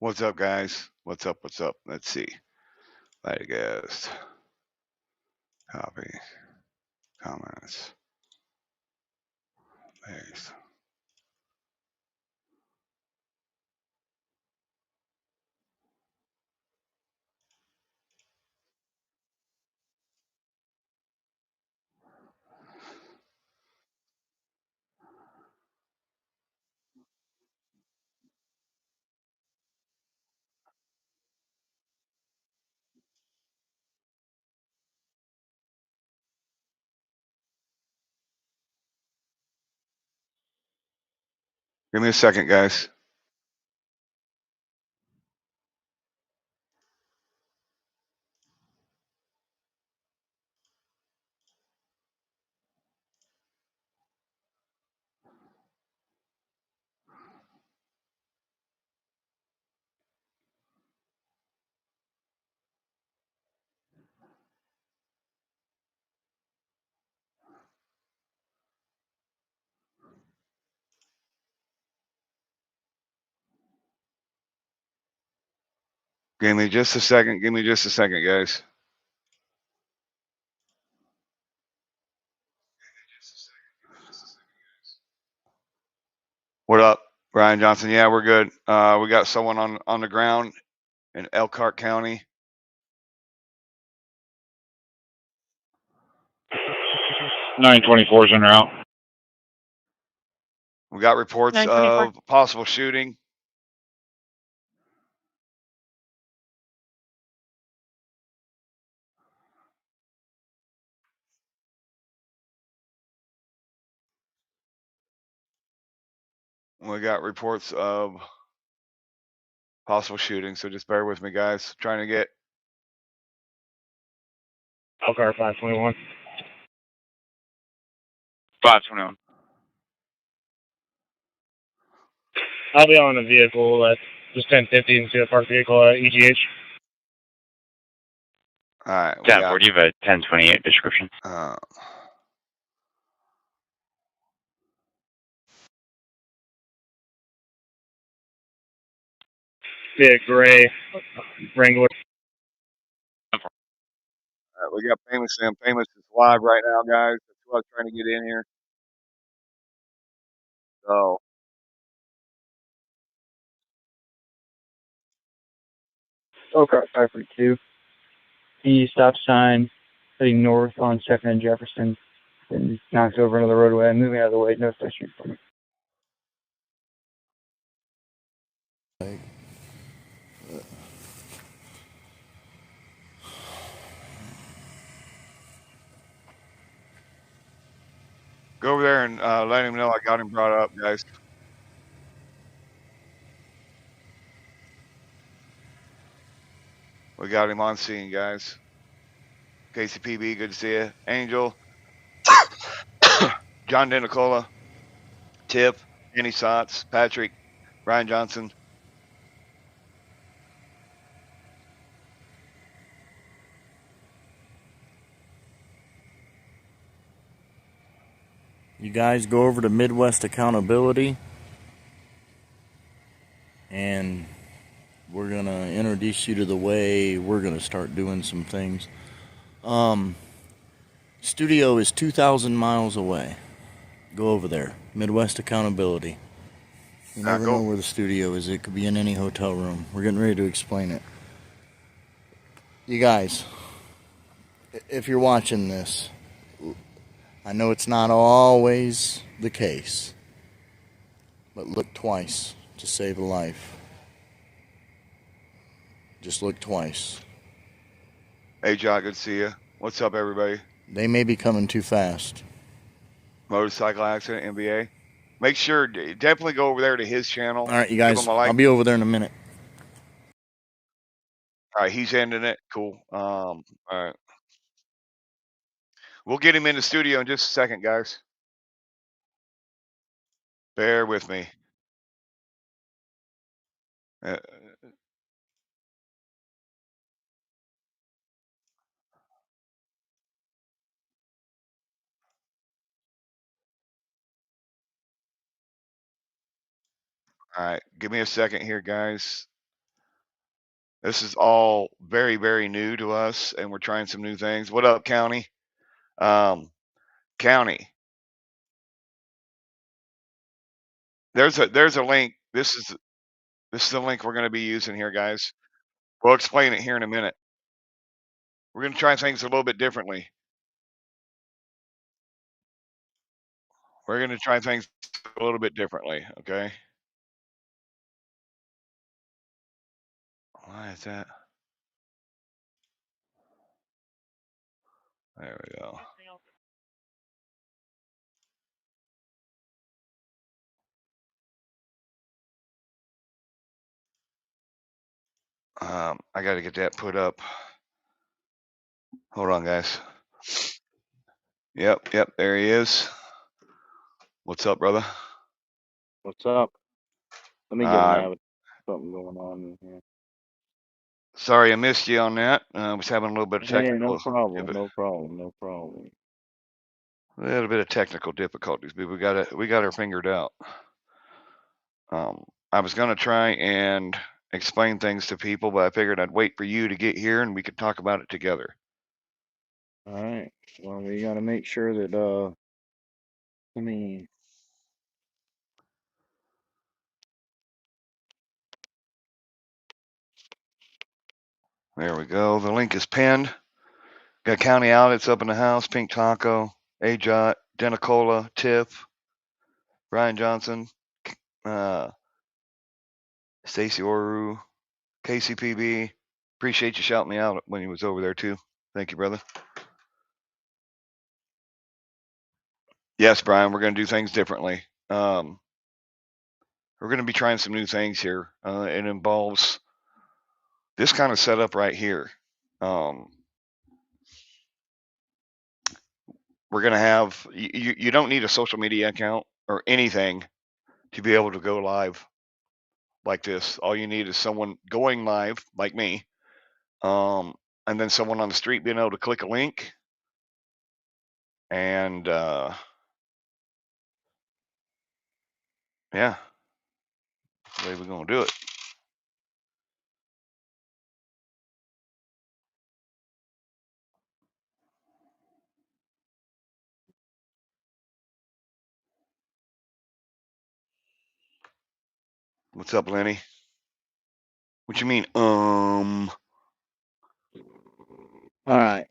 What's up, guys? What's up? What's up? Let's see. Latest. Copy. Comments. Paste. Give me a second, guys. Give me just a second. Give me just a second, guys. What up, Brian Johnson? Yeah, we're good. We got someone on the ground in Elkhart County. 924's en route. We got reports 924. of possible shooting. We got reports of possible shooting, so just bear with me, guys. Trying to get. Elkhart 521. 521. I'll be on the vehicle at just 1050 and see the parked vehicle at EGH. All right. 1040, but 1028 description. Yeah, gray Wrangler. We got payments in. Payments is live right now, guys. That's who I was trying to get in here. So Elkhart 542. The stop sign heading north on 2nd and Jefferson. And knocked over into the roadway. I'm moving out of the way. No station for me. go over there and let him know I got him brought up, guys. We got him on scene, guys. KCPB, good to see you. Angel, John Denicola, Tip, Annie Sotz, Patrick, Ryan Johnson. You guys go over to Midwest Accountability, and we're going to introduce you to the way we're going to start doing some things. Studio is 2,000 miles away. Go over there. Midwest Accountability. You never know where the studio is. It could be in any hotel room. We're getting ready to explain it. You guys, if you're watching this, I know it's not always the case, but look twice to save a life. Just look twice. Hey, John, good to see you. What's up, everybody? They may be coming too fast. Motorcycle accident, NBA. Make sure, definitely go over there to his channel. All right, you guys, Give him a like. I'll be over there in a minute. All right, he's ending it. Cool. All right. We'll get him in the studio in just a second, guys. Bear with me. All right, give me a second here, guys. This is all very, very new to us, and we're trying some new things. What up, County? County. There's a link. This is the link we're going to be using here, guys. We'll explain it here in a minute. We're going to try things a little bit differently. We're going to try things a little bit differently, okay? Why is that? There we go. I got to get that put up. Hold on, guys. Yep, there he is. What's up, brother? What's up? Let me get an avid. Something going on in here. Sorry, I missed you on that. I was having a little bit of technical. Hey, no problem. No problem. A little bit of technical difficulties, but we got her fingered out. I was going to try and explain things to people, but I figured I'd wait for you to get here and we could talk about it together. All right. Well, we got to make sure that There we go. The link is pinned. Got County Audits up in the house. Pink Taco, AJOT, Denicola, Tiff, Brian Johnson, Stacy Oru, KCPB. Appreciate you shouting me out when he was over there too. Thank you, brother. Yes, Brian, we're going to do things differently. We're going to be trying some new things here. It involves this kind of setup right here. We're going to have, you don't need a social media account or anything to be able to go live like this. All you need is someone going live like me, and then someone on the street being able to click a link and yeah, that's the way we're going to do it. What's up, Lenny? What you mean, All right.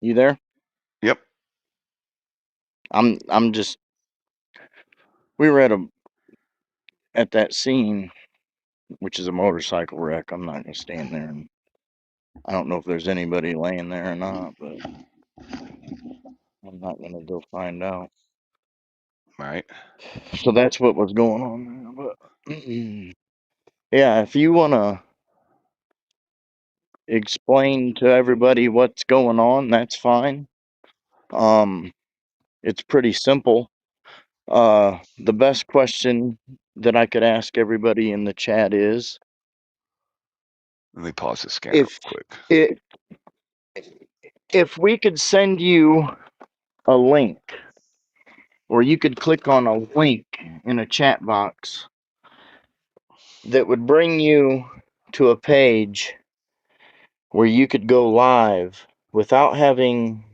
You there? Yep. I'm just. We were at that scene, which is a motorcycle wreck. I'm not gonna stand there, and I don't know if there's anybody laying there or not, but I'm not gonna go find out. Right. So that's what was going on there. But yeah, if you wanna explain to everybody what's going on, that's fine. It's pretty simple. The best question that I could ask everybody in the chat is, let me pause the scanner real quick. If we could send you a link, or you could click on a link in a chat box that would bring you to a page where you could go live without having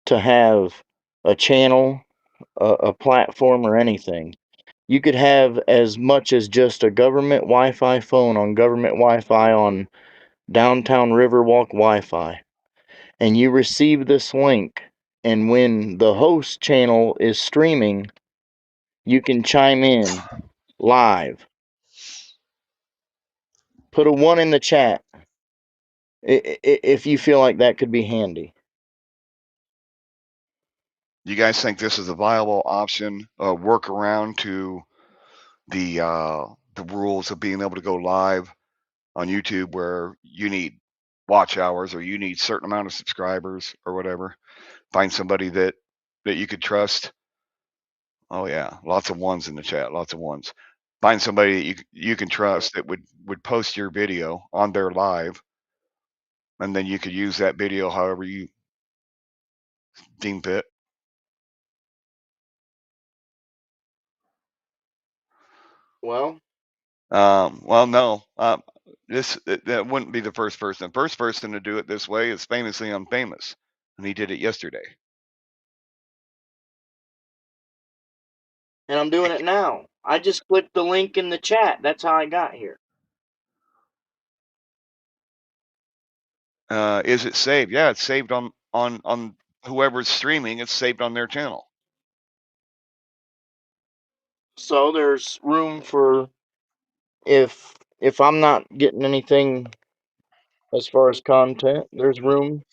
to have a channel, a platform, or anything. You could have as much as just a government Wi-Fi phone on government Wi-Fi on downtown Riverwalk Wi-Fi. And you receive this link, and when the host channel is streaming, you can chime in live. Put a 1 in the chat if you feel like that could be handy. You guys think this is a viable option, a workaround to the rules of being able to go live on YouTube, where you need watch hours or you need certain amount of subscribers or whatever? Find somebody that you could trust. Oh yeah, lots of ones in the chat, lots of ones. Find somebody that you can trust that would post your video on their live, and then you could use that video however you deem fit. Well, Well, no. That wouldn't be the first person. The first person to do it this way is Famously Unfamous, and he did it yesterday. And I'm doing it now. I just clicked the link in the chat. That's how I got here. Is it saved? Yeah, it's saved on whoever's streaming. It's saved on their channel. So there's room for if I'm not getting anything as far as content, there's room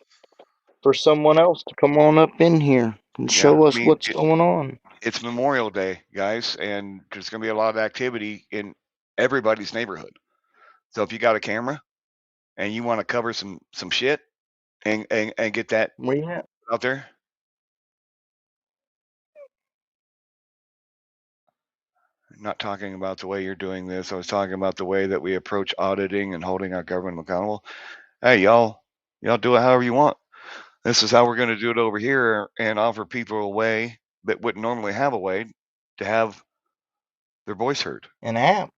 for someone else to come on up in here and show us what's going on. It's Memorial Day, guys, and there's going to be a lot of activity in everybody's neighborhood. So if you got a camera and you want to cover some shit and get that out there. I'm not talking about the way you're doing this. I was talking about the way that we approach auditing and holding our government accountable. Hey, y'all do it however you want. This is how we're going to do it over here and offer people a way that wouldn't normally have a way to have their voice heard. An app.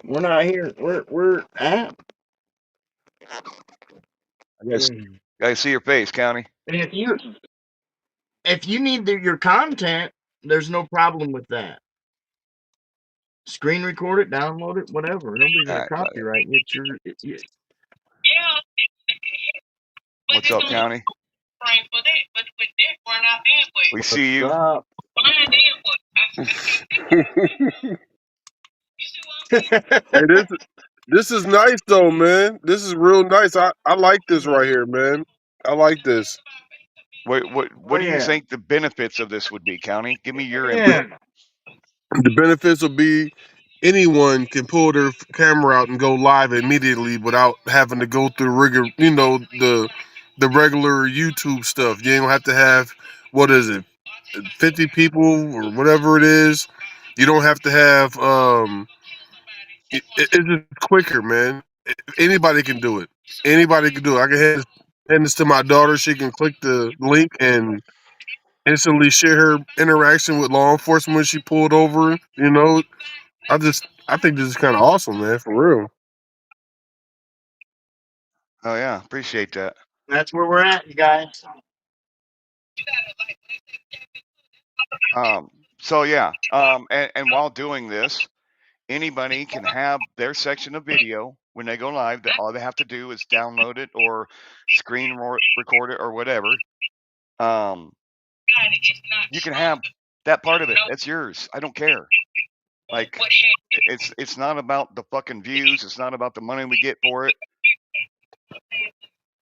We're not here. We're app. I see your face, County. And if you need your content, there's no problem with that. Screen record it, download it, whatever. Nobody's gonna copyright it. What's up, County? We see you. Hey, this is nice though, man. This is real nice. I like this right here, man. I like this. What do you think the benefits of this would be, County? Give me your input. The benefits will be anyone can pull their camera out and go live immediately without having to go through the regular YouTube stuff. You don't have to have 50 people or whatever it is. You don't have to have it's just quicker, man. Anybody can do it. Anybody can do it. I can hand this to my daughter. She can click the link and instantly share her interaction with law enforcement when she pulled over. I think this is kind of awesome, man, for real. Oh yeah, appreciate that. That's where we're at, you guys. So yeah, and while doing this, anybody can have their section of video when they go live. That all they have to do is download it or screen record it or whatever. You can have that part of it. That's yours. I don't care. Like it's not about the fucking views. It's not about the money we get for it.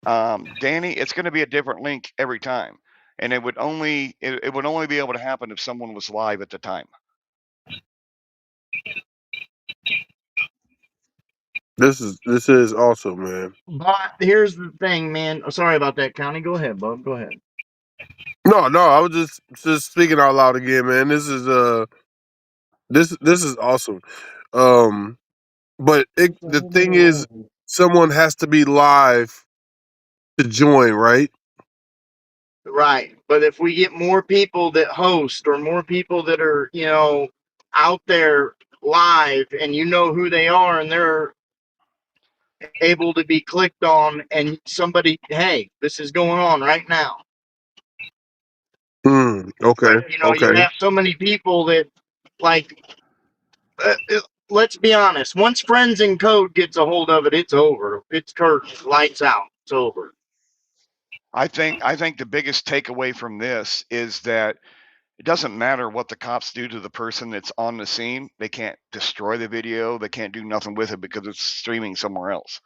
Danny, it's going to be a different link every time, and it would only be able to happen if someone was live at the time. This is awesome, man. But here's the thing, man. Sorry about that, County. Go ahead, bub. Go ahead. No, I was just speaking out loud again, man. This is awesome. But the thing is, someone has to be live to join, right? Right. But if we get more people that host or more people that are, out there live and you know who they are and they're able to be clicked on and somebody, hey, this is going on right now. Okay. But, you have so many people that, like, let's be honest. Once Friends in Code gets a hold of it, it's over. It's curtain, lights out. It's over. I think the biggest takeaway from this is that it doesn't matter what the cops do to the person that's on the scene. They can't destroy the video. They can't do nothing with it because it's streaming somewhere else.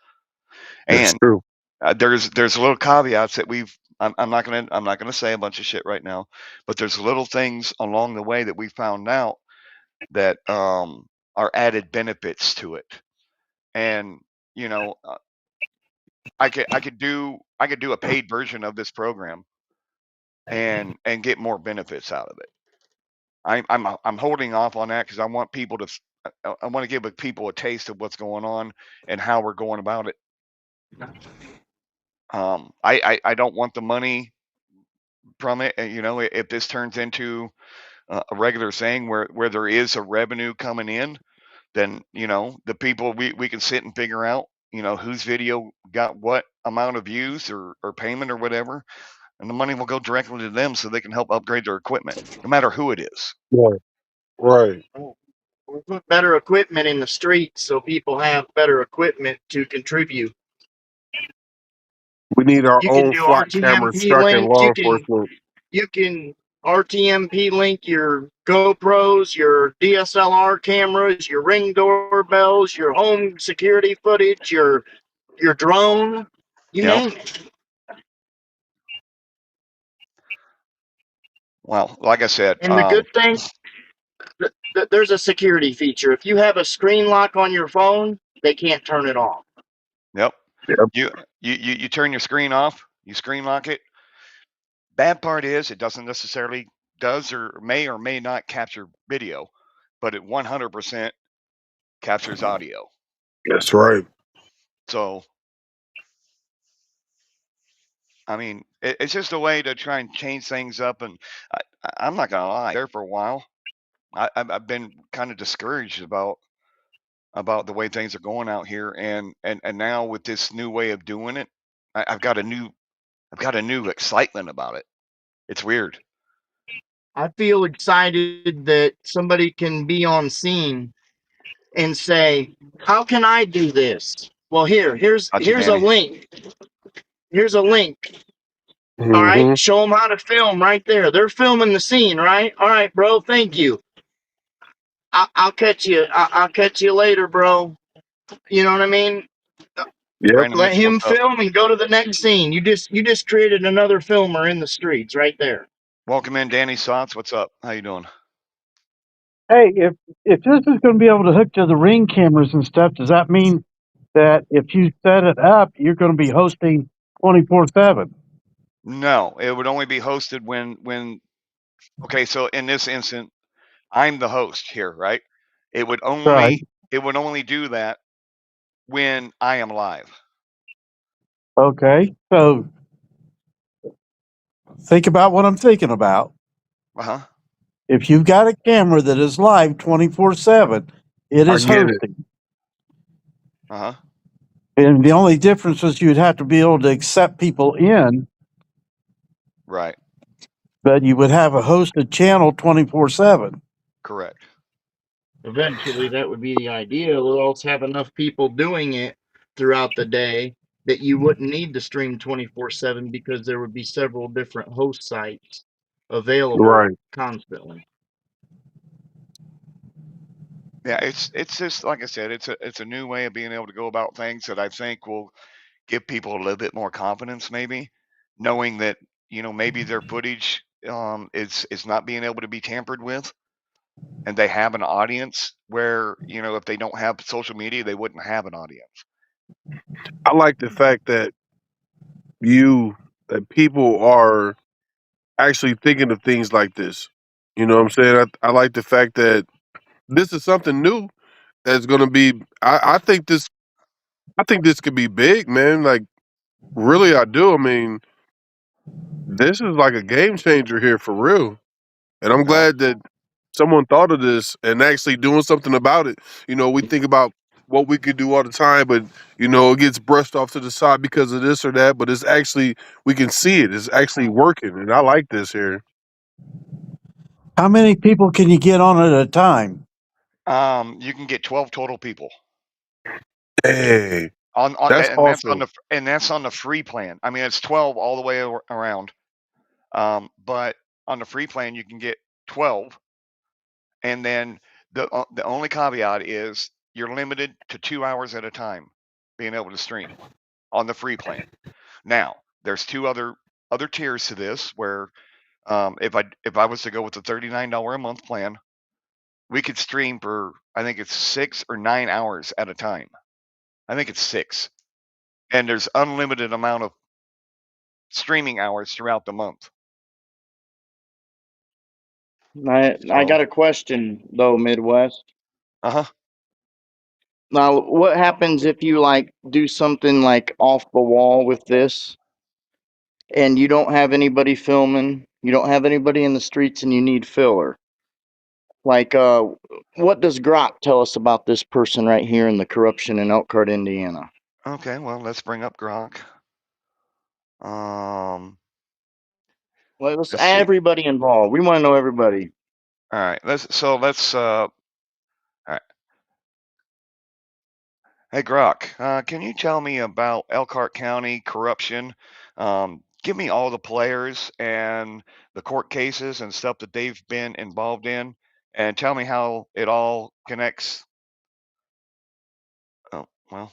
That's true. There's little caveats that I'm not gonna say a bunch of shit right now, but there's little things along the way that we found out that are added benefits to it. And I could do a paid version of this program and get more benefits out of it. I'm holding off on that because I want people to I want to give people a taste of what's going on and how we're going about it. I don't want the money from it. If this turns into a regular thing where there is a revenue coming in, then the people we can sit and figure out whose video got what amount of views or payment or whatever, and the money will go directly to them so they can help upgrade their equipment, no matter who it is. Right. Right. We put better equipment in the streets so people have better equipment to contribute. We need our You can own do flock cameras RTMP tracking link. law enforcement. You can RTMP link your GoPros, your DSLR cameras, your Ring doorbells, your home security footage, your drone, you Yep. name it. Well, like I said, And the good thing, there's a security feature. If you have a screen lock on your phone, they can't turn it off. Yep. Yep. You turn your screen off, you screen lock it. Bad part is it doesn't necessarily does or may not capture video, but it 100% captures audio. That's right. So, I mean, it's just a way to try and change things up. And I'm not gonna lie, there for a while, I've been kind of discouraged about the way things are going out here, and now with this new way of doing it, I've got a new excitement about it. It's weird. I feel excited that somebody can be on scene and say, "How can I do this?" Well, here's a link. Here's a link. Mm-hmm. All right, show them how to film right there. They're filming the scene, right? All right, bro. Thank you. I'll catch you. I'll catch you later, bro. You know what I mean? Yep. Let him film and go to the next scene. You just created another filmer in the streets right there. Welcome in, Danny Sots. What's up? How you doing? Hey, if this is going to be able to hook to the Ring cameras and stuff, does that mean that if you set it up, you're going to be hosting 24/7? No, it would only be hosted when. Okay, so in this instant, I'm the host here, right? It would only do that when I am live. Okay, so think about what I'm thinking about. Uh-huh. If you've got a camera that is live 24/7, it is hosting. Uh-huh. And the only difference is you'd have to be able to accept people in. Right. But you would have a hosted channel 24/7. Correct. Eventually, that would be the ideal. We'll also have enough people doing it throughout the day that you wouldn't need to stream 24/7 because there would be several different host sites available constantly. Yeah, it's just like I said, it's a new way of being able to go about things that I think will give people a little bit more confidence, maybe knowing that maybe their footage is not being able to be tampered with, and they have an audience where if they don't have social media, they wouldn't have an audience. I like the fact that people are actually thinking of things like this. You know what I'm saying? I like the fact that this is something new that's going to be. I think this could be big, man. Like, really, I do. I mean, this is like a game changer here for real, and I'm glad that someone thought of this and actually doing something about it. We think about what we could do all the time, but it gets brushed off to the side because of this or that. But it's actually, we can see it. It's actually working, and I like this here. How many people can you get on at a time? You can get 12 total people. Hey, that's awesome. That's on the free plan. I mean, it's 12 all the way around. But on the free plan, you can get 12, and then the only caveat is you're limited to 2 hours at a time being able to stream on the free plan. Now, there's two other tiers to this where if I was to go with the $39 a month plan, we could stream for, I think it's 6 or 9 hours at a time. I think it's 6. And there's unlimited amount of streaming hours throughout the month. I got a question though, Midwest. Uh-huh. Now, what happens if you do something like off the wall with this and you don't have anybody filming, you don't have anybody in the streets, and you need filler? Like, what does Grok tell us about this person right here in the corruption in Elkhart, Indiana? Okay, well, let's bring up Grok. Well, let's Let's see. everybody involved. We want to know everybody. All right, let's all right. Hey Grok, can you tell me about Elkhart County corruption? Give me all the players and the court cases and stuff that they've been involved in, and tell me how it all connects. Oh, well,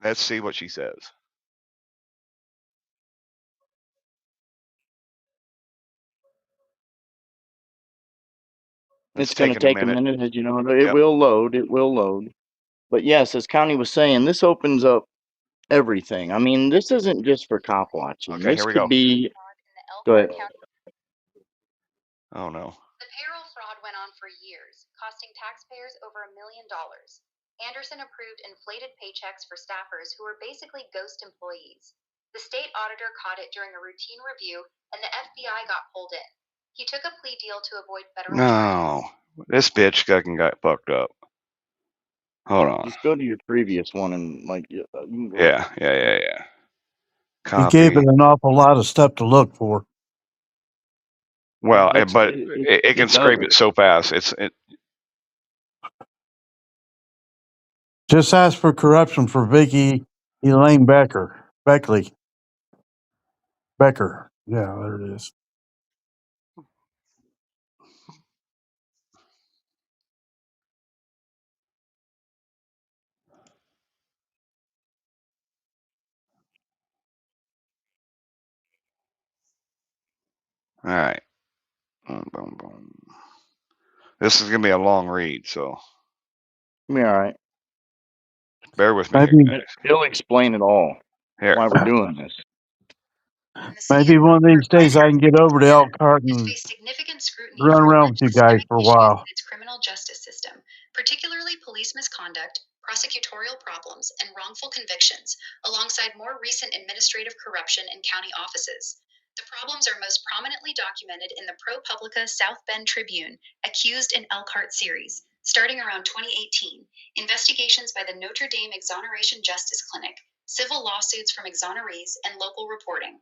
let's see what she says. It's going to take a minute, as you know. It Yep. will load. It will load. But yes, as Connie was saying, this opens up everything. I mean, this isn't just for cop watching. Okay, this here we could go. be. Go ahead. Oh no. The payroll fraud went on for years, costing taxpayers over $1 million. Anderson approved inflated paychecks for staffers who were basically ghost employees. The state auditor caught it during a routine review, and the FBI got pulled in. He took a plea deal to avoid federal charges. No, this bitch fucking got fucked up. Hold on. Just go to your previous one and like. Yeah. He gave it an awful lot of stuff to look for. Well, but it can scrape it so fast. Just ask for corruption for Vicky Elaine Becker. Becker. Yeah, there it is. All right. Boom, boom, boom. This is gonna be a long read, so. Be all right. Bear with me. He'll explain it all. Here. Why we're doing this. Maybe one of these days I can get over to Elkhart and run around with you guys for a while. Its criminal justice system, particularly police misconduct, prosecutorial problems, and wrongful convictions, alongside more recent administrative corruption in county offices. The problems are most prominently documented in the ProPublica South Bend Tribune Accused in Elkhart series, starting around 2018, investigations by the Notre Dame Exoneration Justice Clinic, civil lawsuits from exonerees, and local reporting.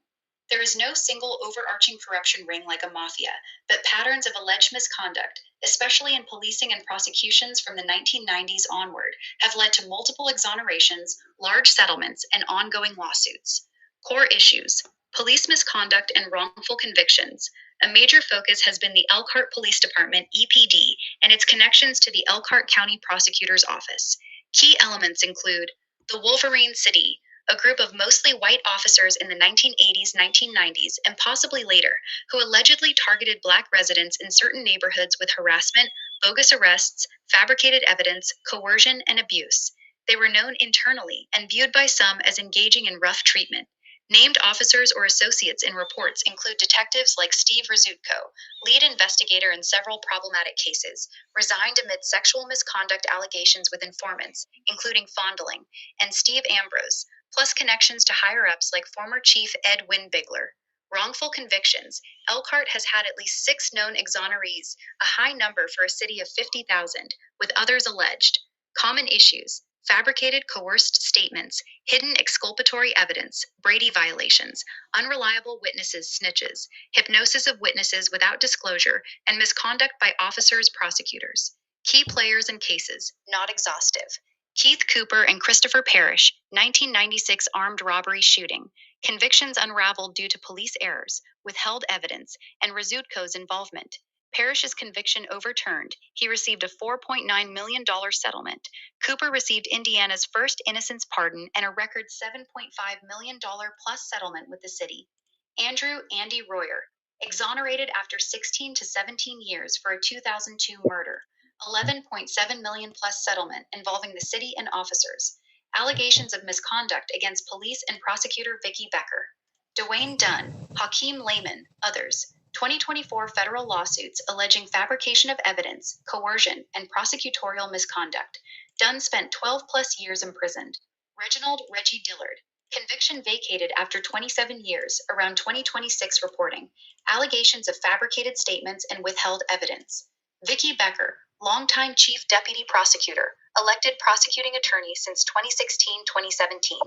There is no single overarching corruption ring like a mafia, but patterns of alleged misconduct, especially in policing and prosecutions from the 1990s onward, have led to multiple exonerations, large settlements, and ongoing lawsuits. Core issues: police misconduct and wrongful convictions. A major focus has been the Elkhart Police Department, EPD, and its connections to the Elkhart County Prosecutor's Office. Key elements include the Wolverine City, a group of mostly white officers in the 1980s, 1990s, and possibly later, who allegedly targeted Black residents in certain neighborhoods with harassment, bogus arrests, fabricated evidence, coercion, and abuse. They were known internally and viewed by some as engaging in rough treatment. Named officers or associates in reports include detectives like Steve Rizutko, lead investigator in several problematic cases, resigned amid sexual misconduct allegations with informants, including fondling, and Steve Ambrose, plus connections to higher-ups like former Chief Ed Winbigler. Wrongful convictions. Elkhart has had at least 6 known exonerees, a high number for a city of 50,000, with others alleged. Common issues: fabricated coerced statements, hidden exculpatory evidence, Brady violations, unreliable witnesses snitches, hypnosis of witnesses without disclosure, and misconduct by officers prosecutors. Key players and cases, not exhaustive. Keith Cooper and Christopher Parrish, 1996 armed robbery shooting. Convictions unraveled due to police errors, withheld evidence, and Rizutko's involvement. Parrish's conviction overturned. He received a $4.9 million settlement. Cooper received Indiana's first innocence pardon and a record $7.5 million plus settlement with the city. Andy Royer, exonerated after 16 to 17 years for a 2002 murder. $11.7 million plus settlement involving the city and officers. Allegations of misconduct against police and prosecutor Vicky Becker. Dwayne Dunn, Hakeem Lehman, others. 2024 federal lawsuits alleging fabrication of evidence, coercion, and prosecutorial misconduct. Dunn spent 12 plus years imprisoned. Reginald Reggie Dillard, Conviction vacated after 27 years, around 2026 reporting. Allegations of fabricated statements and withheld evidence. Vicki Becker, longtime chief deputy prosecutor, elected prosecuting attorney since 2016-2017,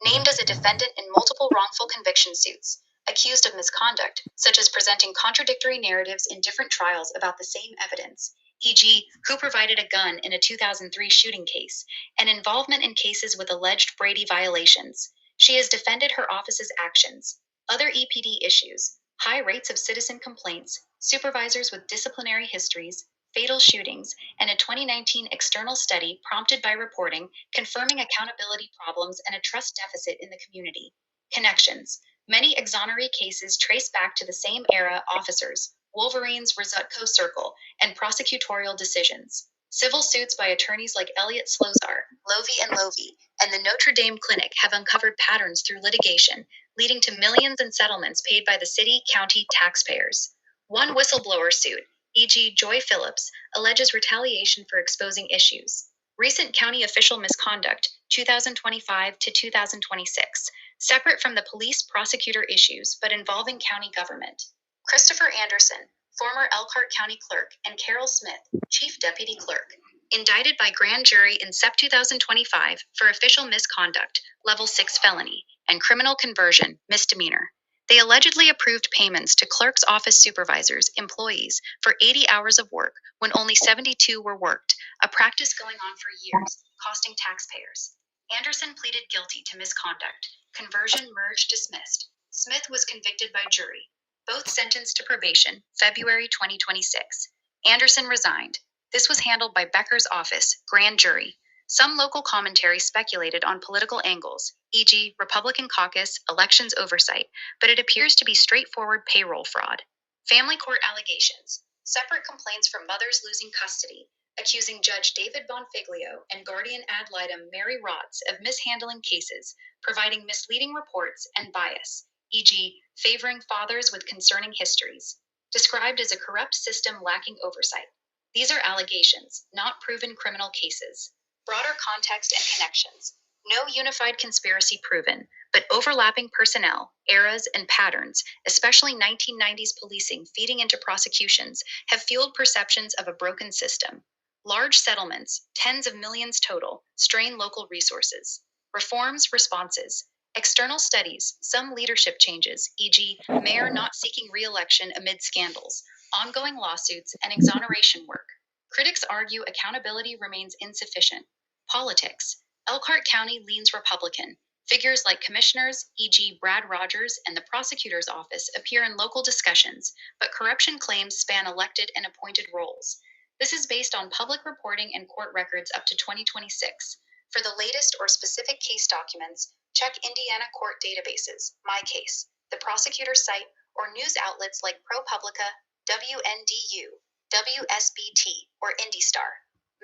named as a defendant in multiple wrongful conviction suits, accused of misconduct, such as presenting contradictory narratives in different trials about the same evidence, e.g., who provided a gun in a 2003 shooting case, and involvement in cases with alleged Brady violations. She has defended her office's actions. Other EPD issues: high rates of citizen complaints, supervisors with disciplinary histories, fatal shootings, and a 2019 external study prompted by reporting confirming accountability problems and a trust deficit in the community. Connections: many exoneree cases trace back to the same era officers, Wolverine's Rosutko Circle, and prosecutorial decisions. Civil suits by attorneys like Elliot Slozar, Lovey and Lovey, and the Notre Dame Clinic have uncovered patterns through litigation, leading to millions in settlements paid by the city, county taxpayers. One whistleblower suit, e.g., Joy Phillips, alleges retaliation for exposing issues. Recent county official misconduct, 2025 to 2026, separate from the police prosecutor issues but involving county government. Christopher Anderson, former Elkhart County Clerk, and Carol Smith, Chief Deputy Clerk, indicted by grand jury in Sep 2025 for official misconduct, level 6 felony, and criminal conversion, misdemeanor. They allegedly approved payments to clerk's office supervisors, employees, for 80 hours of work when only 72 were worked, a practice going on for years, costing taxpayers. Anderson pleaded guilty to misconduct. Conversion merge dismissed. Smith was convicted by jury. Both sentenced to probation, February 2026. Anderson resigned. This was handled by Becker's office, grand jury. Some local commentary speculated on political angles, e.g., Republican caucus, elections oversight, but it appears to be straightforward payroll fraud. Family court allegations. Separate complaints from mothers losing custody, accusing Judge David Bonfiglio and guardian ad litem Mary Rotz of mishandling cases, providing misleading reports and bias, e.g., favoring fathers with concerning histories, described as a corrupt system lacking oversight. These are allegations, not proven criminal cases. Broader context and connections. No unified conspiracy proven, but overlapping personnel, eras, and patterns, especially 1990s policing feeding into prosecutions, have fueled perceptions of a broken system. Large settlements, tens of millions total, strain local resources. Reforms, responses. External studies, some leadership changes, e.g., mayor not seeking re-election amid scandals, ongoing lawsuits, and exoneration work. Critics argue accountability remains insufficient. Politics. Elkhart County leans Republican. Figures like commissioners, e.g., Brad Rogers, and the prosecutor's office appear in local discussions, but corruption claims span elected and appointed roles. This is based on public reporting and court records up to 2026. For the latest or specific case documents, check Indiana court databases, My Case, the prosecutor's site, or news outlets like ProPublica, WNDU, WSBT, or IndyStar.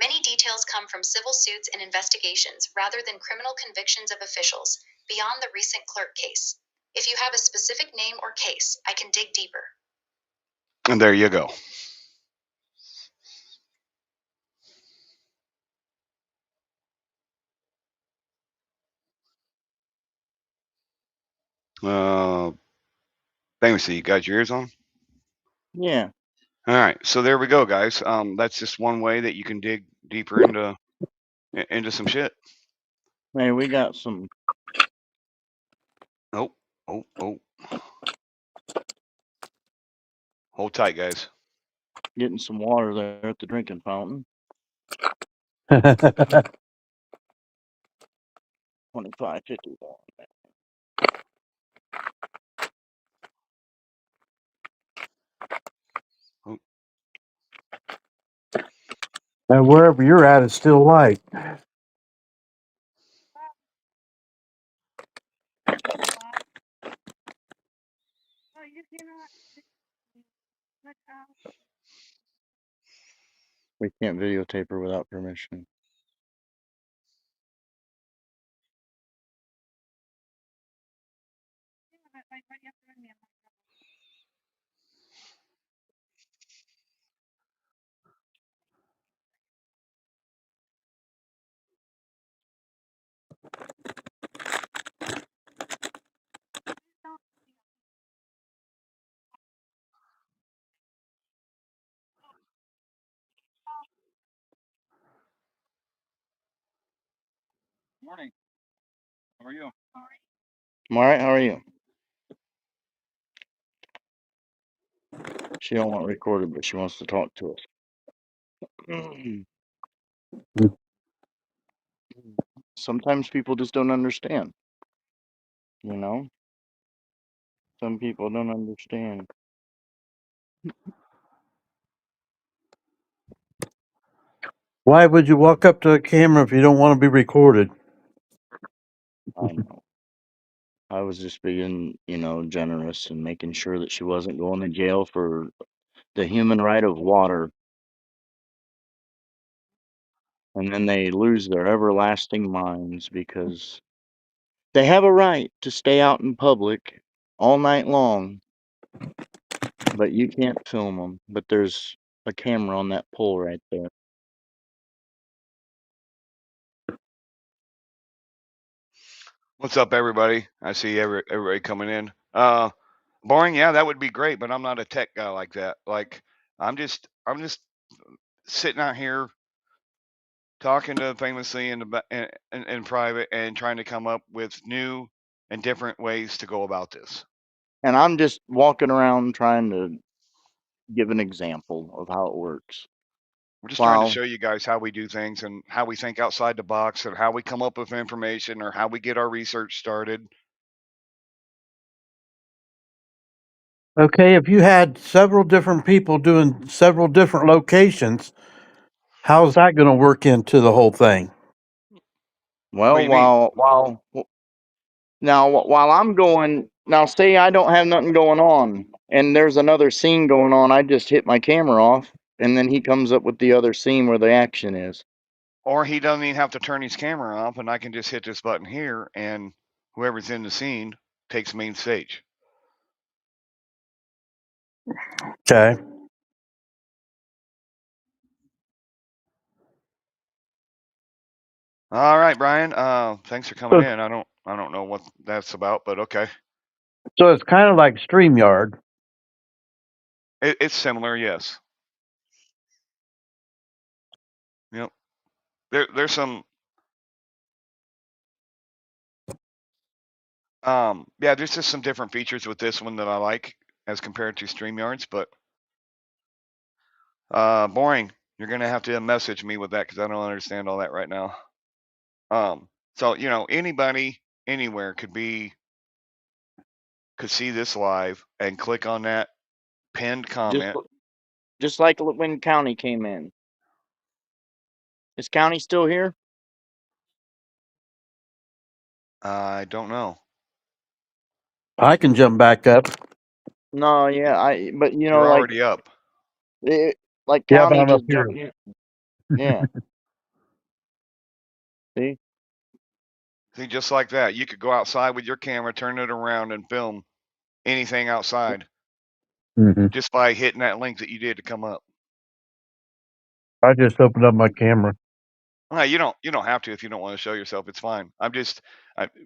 Many details come from civil suits and investigations rather than criminal convictions of officials, beyond the recent clerk case. If you have a specific name or case, I can dig deeper. And there you go. Famously, you got your ears on? Yeah. All right, so there we go, guys. That's just one way that you can dig deeper into some shit. Hey, we got some. Oh. Hold tight, guys. Getting some water there at the drinking fountain. 25.50. And wherever you're at, it's still light. We can't videotape her without permission. Morning. How are you? I'm all right. How are you? She don't want recorded, but she wants to talk to us. Sometimes people just don't understand. You know? Some people don't understand. Why would you walk up to a camera if you don't want to be recorded? I know. I was just being, generous and making sure that she wasn't going to jail for the human right of water. And then they lose their everlasting minds because they have a right to stay out in public all night long, but you can't film them. But there's a camera on that pole right there. What's up, everybody? I see everybody coming in. Boring, yeah, that would be great, but I'm not a tech guy like that. Like, I'm just sitting out here talking to Famously in private and trying to come up with new and different ways to go about this. And I'm just walking around trying to give an example of how it works. We're just trying to show you guys how we do things and how we think outside the box and how we come up with information or how we get our research started. Okay, if you had several different people doing several different locations, how's that going to work into the whole thing? Well, while I'm going, now say I don't have nothing going on and there's another scene going on, I just hit my camera off and then he comes up with the other scene where the action is. Or he doesn't even have to turn his camera off and I can just hit this button here and whoever's in the scene takes main stage. Okay. All right, Brian. Thanks for coming in. I don't know what that's about, but okay. So it's kind of like StreamYard. It's similar, yes. Yep. There's some. Yeah, there's just some different features with this one that I like as compared to StreamYards, but boring. You're gonna have to message me with that because I don't understand all that right now. So anybody anywhere could see this live and click on that pinned comment. Just like when County came in. Is County still here? I don't know. I can jump back up. No, yeah, but you're already up. Like Yeah, but County I'm up just here. jumped in. Yeah. See, just like that, you could go outside with your camera, turn it around, and film anything outside just by hitting that link that you did to come up. I just opened up my camera. You don't have to if you don't want to show yourself. It's fine.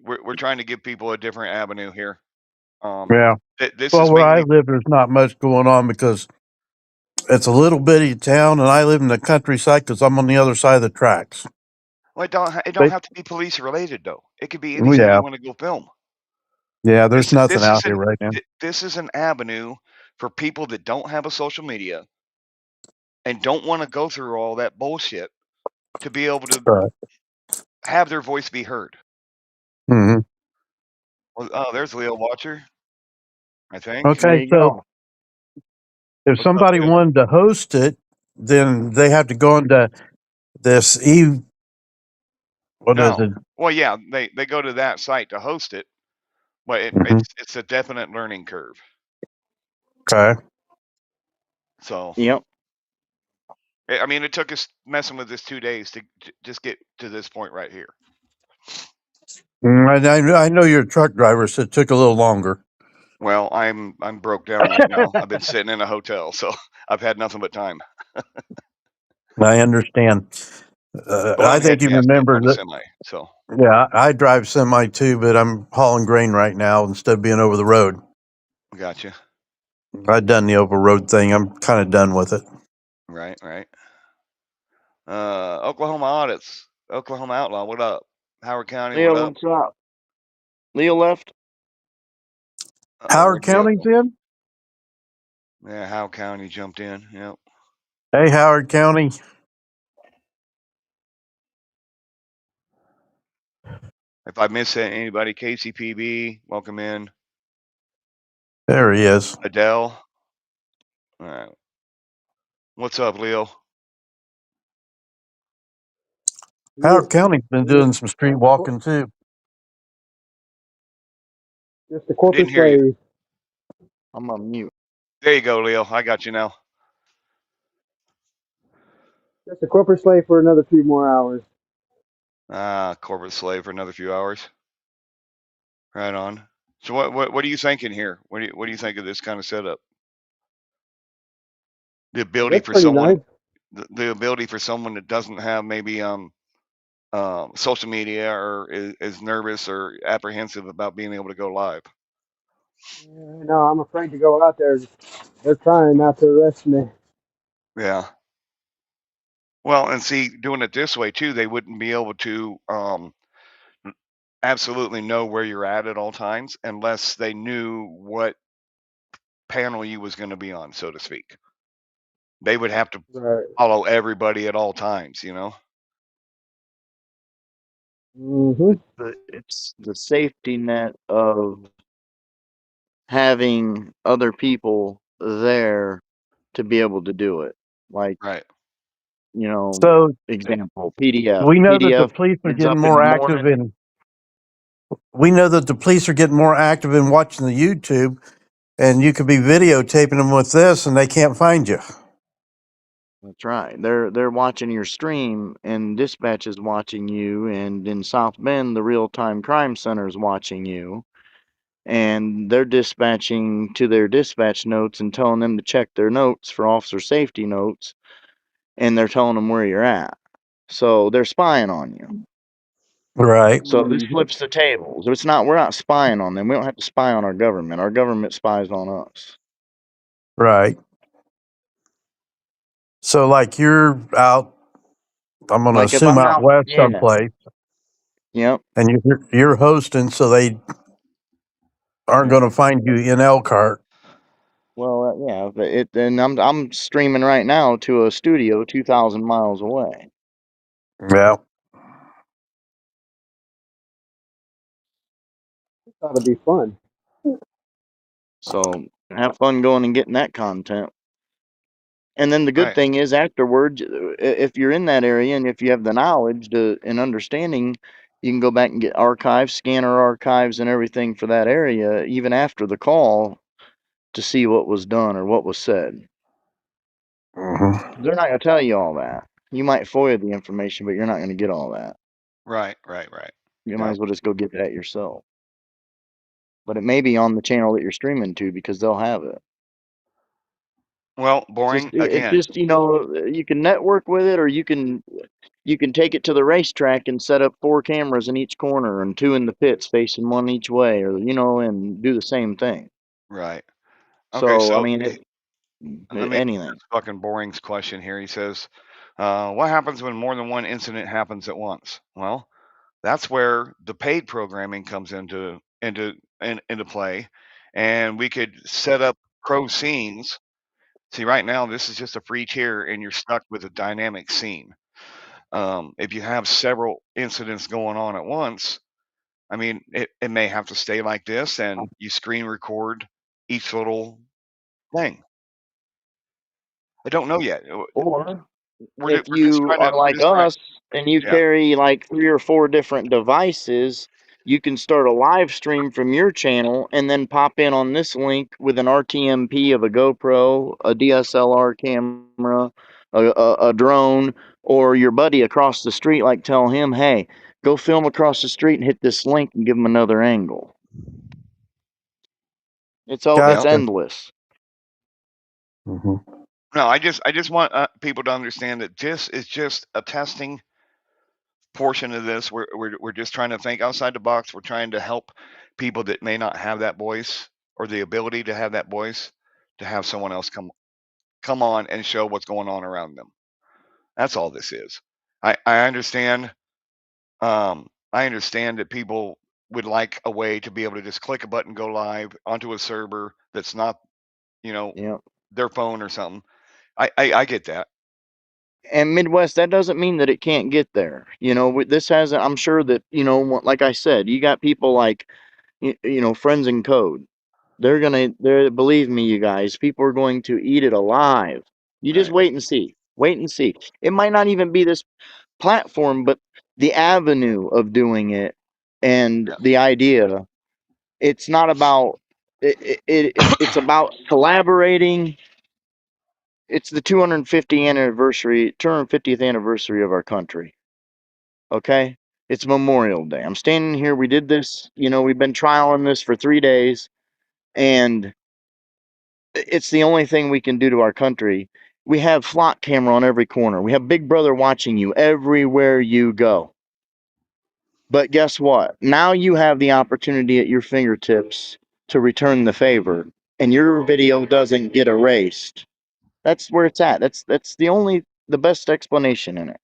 We're trying to give people a different avenue here. Yeah. Well, where I live, there's not much going on because it's a little bitty town, and I live in the countryside because I'm on the other side of the tracks. Well, it don't have to be police related though. It could be anything you want to go film. Yeah, there's nothing out here right now. This is an avenue for people that don't have a social media and don't want to go through all that bullshit to be able to have their voice be heard. Mm-hmm. Well, there's Leo Watcher, I think. Okay, so if somebody wanted to host it, then they have to go into this what is it? Well, yeah, they go to that site to host it, but it's a definite learning curve. Okay. So. Yep. I mean, it took us messing with this 2 days to just get to this point right here. I know you're a truck driver, so it took a little longer. Well, I'm broke down right now. I've been sitting in a hotel, so I've had nothing but time. I understand. I think you remember that. Semi, so. Yeah, I drive semi too, but I'm hauling grain right now instead of being over the road. Gotcha. I've done the over road thing. I'm kind of done with it. Right. Oklahoma Audits, Oklahoma Outlaw, what up? Howard County, Leo, what up? what's up? Leo left. Howard County's in? Yeah, Howard County jumped in. Yep. Hey, Howard County. If I miss anybody, KCPB, welcome in. There he is. Adele. All right. What's up, Leo? Howard County's been doing some street walking too. Just the corporate Didn't hear you. slave. I'm on mute. There you go, Leo. I got you now. Just a corporate slave for another few more hours. Corporate slave for another few hours. Right on. So what are you thinking here? What do you think of this kind of setup? The ability That's for pretty someone, nice. the ability for someone that doesn't have maybe social media or is nervous or apprehensive about being able to go live. No, I'm afraid to go out there. They're trying not to arrest me. Yeah. Well, and see, doing it this way too, they wouldn't be able to absolutely know where you're at all times unless they knew what panel you was going to be on, so to speak. They would have to follow everybody at all times, you know. It's the safety net of having other people there to be able to do it. Like, right. You know, so example, PDF. We know PDF that the police are is getting up more in the active morning. in. We know that the police are getting more active in watching the YouTube, and you could be videotaping them with this, and they can't find you. That's right. They're watching your stream, and dispatch is watching you, and in South Bend, the real-time crime center is watching you, and they're dispatching to their dispatch notes and telling them to check their notes for officer safety notes, and they're telling them where you're at. So they're spying on you. Right. So this flips the tables. We're not spying on them. We don't have to spy on our government. Our government spies on us. Right. So, like, you're out. I'm going to Like if assume I'm out out, west yeah. someplace. Yep. And you're hosting, so they aren't going to find you in Elkhart. Well, yeah. And I'm streaming right now to a studio 2,000 miles away. Yeah. That would be fun. So have fun going and getting that content. And then the good thing is afterwards, if you're in that area and if you have the knowledge and understanding, you can go back and get archives, scanner archives and everything for that area, even after the call, to see what was done or what was said. Mm-hmm. They're not going to tell you all that. You might FOIA the information, but you're not going to get all that. Right. You might as well just go get that yourself. But it may be on the channel that you're streaming to because they'll have it. Well, boring again. It's just, you can network with it, or you can take it to the racetrack and set up 4 cameras in each corner and 2 in the pits facing one each way, or and do the same thing. Right. Okay. So I mean, anything. That's fucking Boring's question here. He says, "What happens when more than one incident happens at once?" Well, that's where the paid programming comes into play, and we could set up pro scenes. See, right now this is just a free tier, and you're stuck with a dynamic scene. If you have several incidents going on at once, I mean, it may have to stay like this, and you screen record each little thing. I don't know yet. Or We're if just you trying are to. like us and you carry like 3 or 4 different devices, you can start a live stream from your channel and then pop in on this link with an RTMP of a GoPro, a DSLR camera, a drone, or your buddy across the street. Like tell him, hey, go film across the street and hit this link and give him another angle. It's endless. Mm-hmm. No, I just want people to understand that this is just a testing portion of this. We're just trying to think outside the box. We're trying to help people that may not have that voice or the ability to have that voice, to have someone else come on and show what's going on around them. That's all this is. I understand I understand that people would like a way to be able to just click a button, go live onto a server that's not, Yep. their phone or something. I get that. And Midwest, that doesn't mean that it can't get there. This has, I'm sure that, like I said, you got people like, Friends in Code. Believe me, you guys, people are going to eat it alive. You just Right. wait and see. Wait and see. It might not even be this platform, but the avenue of doing it and Yeah. the idea. It's not about it's about collaborating. It's the 250th anniversary of our country. Okay? It's Memorial Day. I'm standing here. We did this, we've been trialing this for 3 days, and it's the only thing we can do to our country. We have flock camera on every corner. We have Big Brother watching you everywhere you go. But guess what? Now you have the opportunity at your fingertips to return the favor, and your video doesn't get erased. That's where it's at. That's the best explanation in it.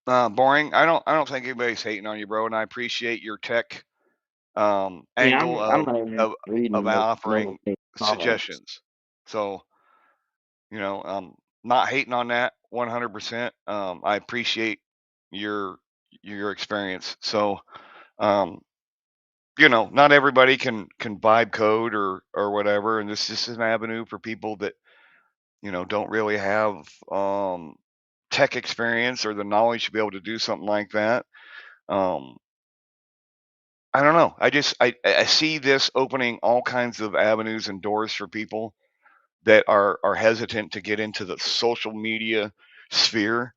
Boring. I don't think anybody's hating on you, bro, and I appreciate your tech angle I'm not even of reading offering no comments. suggestions. So, not hating on that 100%. I appreciate your experience. So, not everybody can vibe code or whatever, and this is an avenue for people that don't really have tech experience or the knowledge to be able to do something like that. I don't know. I see this opening all kinds of avenues and doors for people that are hesitant to get into the social media sphere,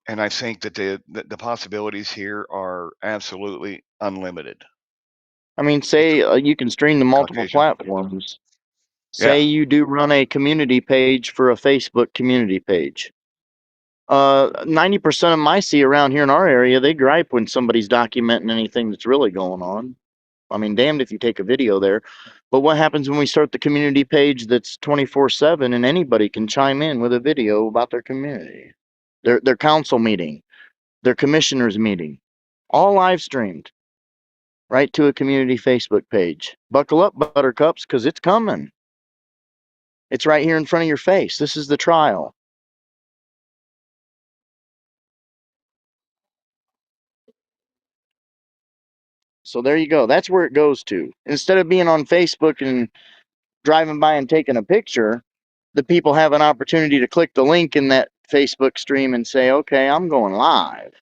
and I think that the possibilities here are absolutely unlimited. I mean, say you can stream to multiple Caucasian. platforms. Yeah. Say you do run a community page for a Facebook community page. 90% of them I see around here in our area, they gripe when somebody's documenting anything that's really going on. I mean, damned if you take a video there. But what happens when we start the community page that's 24/7 and anybody can chime in with a video about their community, their council meeting, their commissioners meeting, all live streamed right to a community Facebook page. Buckle up, buttercups, because it's coming. It's right here in front of your face. This is the trial. So there you go. That's where it goes to. Instead of being on Facebook and driving by and taking a picture, the people have an opportunity to click the link in that Facebook stream and say, okay, I'm going live.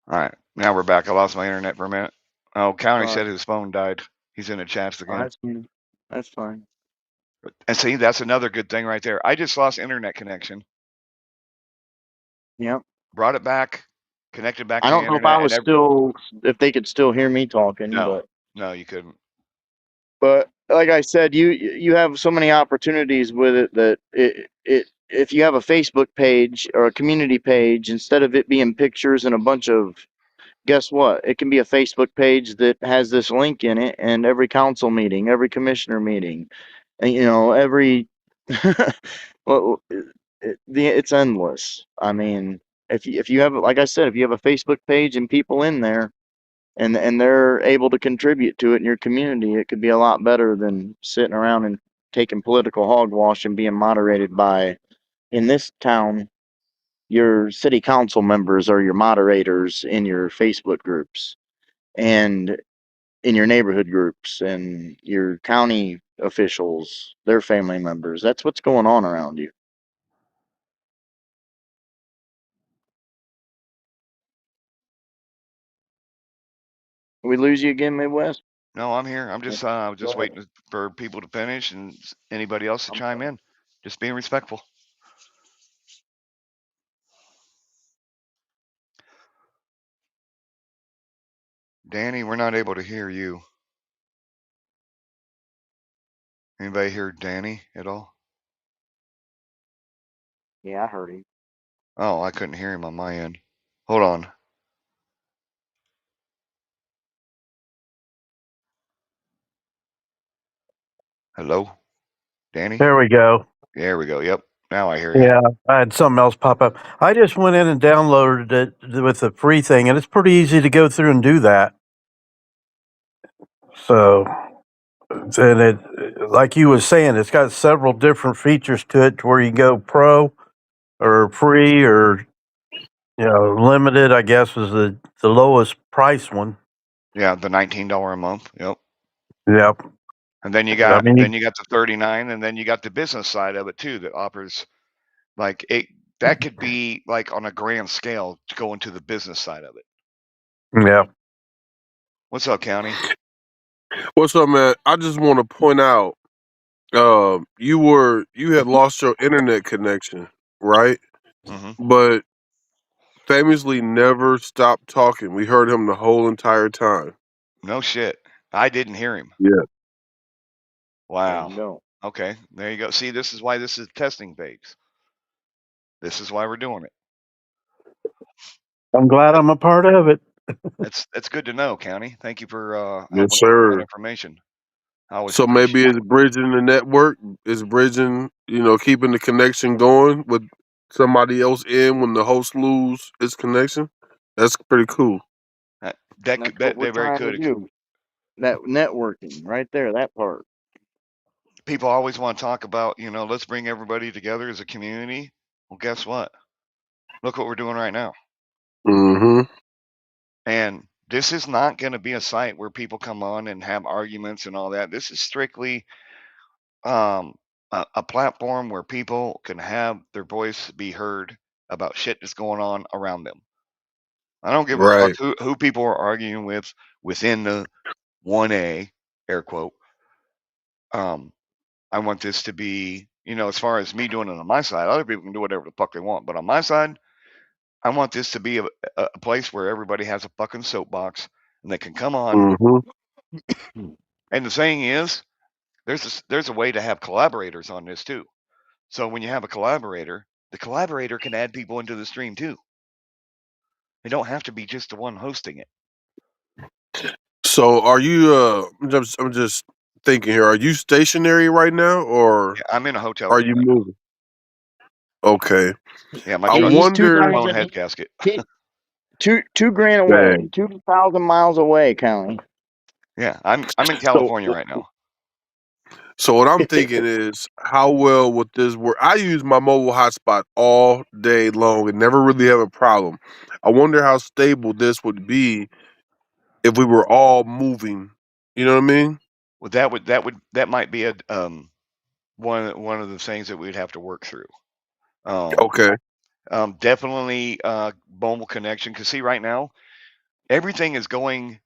All right. Now we're back. I lost my internet for a minute. Oh, County All said right. his phone died. He's in the chats again. That's fine. And see, that's another good thing right there. I just lost internet connection. Yep. Brought it back, connected back I to the don't know if internet. I was if they could still hear me talking, No, you couldn't. But like I said, you have so many opportunities with it that if you have a Facebook page or a community page, instead of it being pictures and a bunch of, guess what? It can be a Facebook page that has this link in it, and every council meeting, every commissioner meeting, and every well, it's endless. I mean, if you have, like I said, if you have a Facebook page and people in there, and they're able to contribute to it in your community, it could be a lot better than sitting around and taking political hogwash and being moderated by, in this town, your city council members are your moderators in your Facebook groups and in your neighborhood groups, and your county officials, their family members. That's what's going on around you. We lose you again, Midwest? No, I'm here. I'm just waiting for people to finish and anybody else to chime in. Just being respectful. Danny, we're not able to hear you. Anybody hear Danny at all? Yeah, I heard him. Oh, I couldn't hear him on my end. Hold on. Hello? Danny? There we go. There we go. Yep. Now I hear you. Yeah, I had something else pop up. I just went in and downloaded it with the free thing, and it's pretty easy to go through and do that. So, and it, like you was saying, it's got several different features to it, to where you can go pro or free or limited. I guess was the lowest price one. Yeah, the $19 a month. Yep. Yep. And then you got the 39, and then you got the business side of it too that offers like that could be like on a grand scale to go into the business side of it. Yeah. What's up, County? What's up, man? I just want to point out, you had lost your internet connection, right? Mm-hmm. But famously never stopped talking. We heard him the whole entire time. No shit. I didn't hear him. Yeah. Wow. No. Okay, there you go. See, this is why this is testing phase. This is why we're doing it. I'm glad I'm a part of it. That's good to know, County. Thank you for Yes, helping sir. with that information. I always So maybe appreciate it's bridging the network, it's bridging, keeping the connection going with somebody else in when the host lose its connection. That's pretty cool. that That's could what we're they very trying to could. do. That networking right there, that part. People always want to talk about, let's bring everybody together as a community. Well, guess what? Look what we're doing right now. Mm-hmm. And this is not going to be a site where people come on and have arguments and all that. This is strictly a platform where people can have their voice be heard about shit that's going on around them. I don't give a fuck Right. who people are arguing with within the 1A, air quote. I want this to be, as far as me doing it on my side, other people can do whatever the fuck they want. But on my side, I want this to be a place where everybody has a fucking soapbox and they can come on. Mm-hmm. And the saying is, there's a way to have collaborators on this too. So when you have a collaborator, the collaborator can add people into the stream too. They don't have to be just the one hosting it. So are you I'm just thinking here, are you stationary right now, or Yeah, I'm in a hotel are room you right now. moving? Okay. Yeah, my I truck's wonder. blown head gasket. $2,000 away, Dang. 2,000 miles away, County. Yeah, I'm in California right now. So what I'm thinking is, how well would this work? I use my mobile hotspot all day long and never really have a problem. I wonder how stable this would be if we were all moving. You know what I mean? Well, that might be a one of the things that we'd have to work through. Okay. Definitely mobile connection. Because see, right now, everything is going.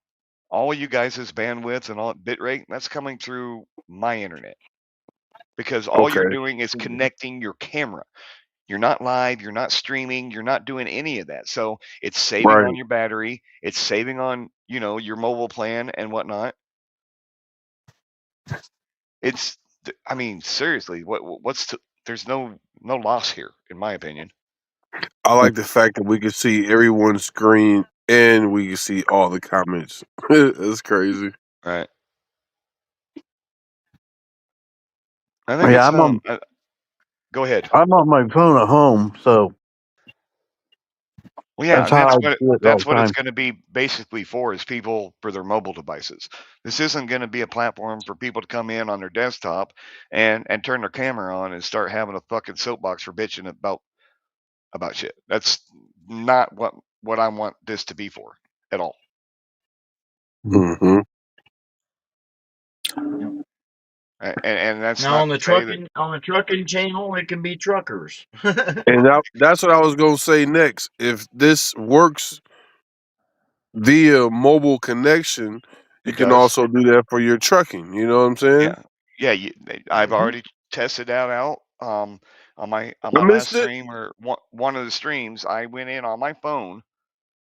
All of you guys' bandwidth and all bit rate, that's coming through my internet. Because all you're Okay. doing is connecting your camera. You're not live, you're not streaming, you're not doing any of that. So it's saving Right. on your battery, it's saving on, your mobile plan and whatnot. It's, I mean, seriously, there's no loss here, in my opinion. I like the fact that we can see everyone's screen and we can see all the comments. That's crazy. Right. I think Yeah, it's go ahead. I'm on my phone at home, so Well, yeah, that's how I do it all that's the what it's time. going to be basically for, is people for their mobile devices. This isn't going to be a platform for people to come in on their desktop and turn their camera on and start having a fucking soapbox for bitching about shit. That's not what I want this to be for at all. Mm-hmm. And that's Now not on the to say that, trucking channel, it can be truckers. And that's what I was going to say next. If this works via mobile connection, you it can does. also do that for your trucking. You know what I'm saying? Yeah. I've already tested that out. On my I last missed it. stream, or one of the streams, I went in on my phone,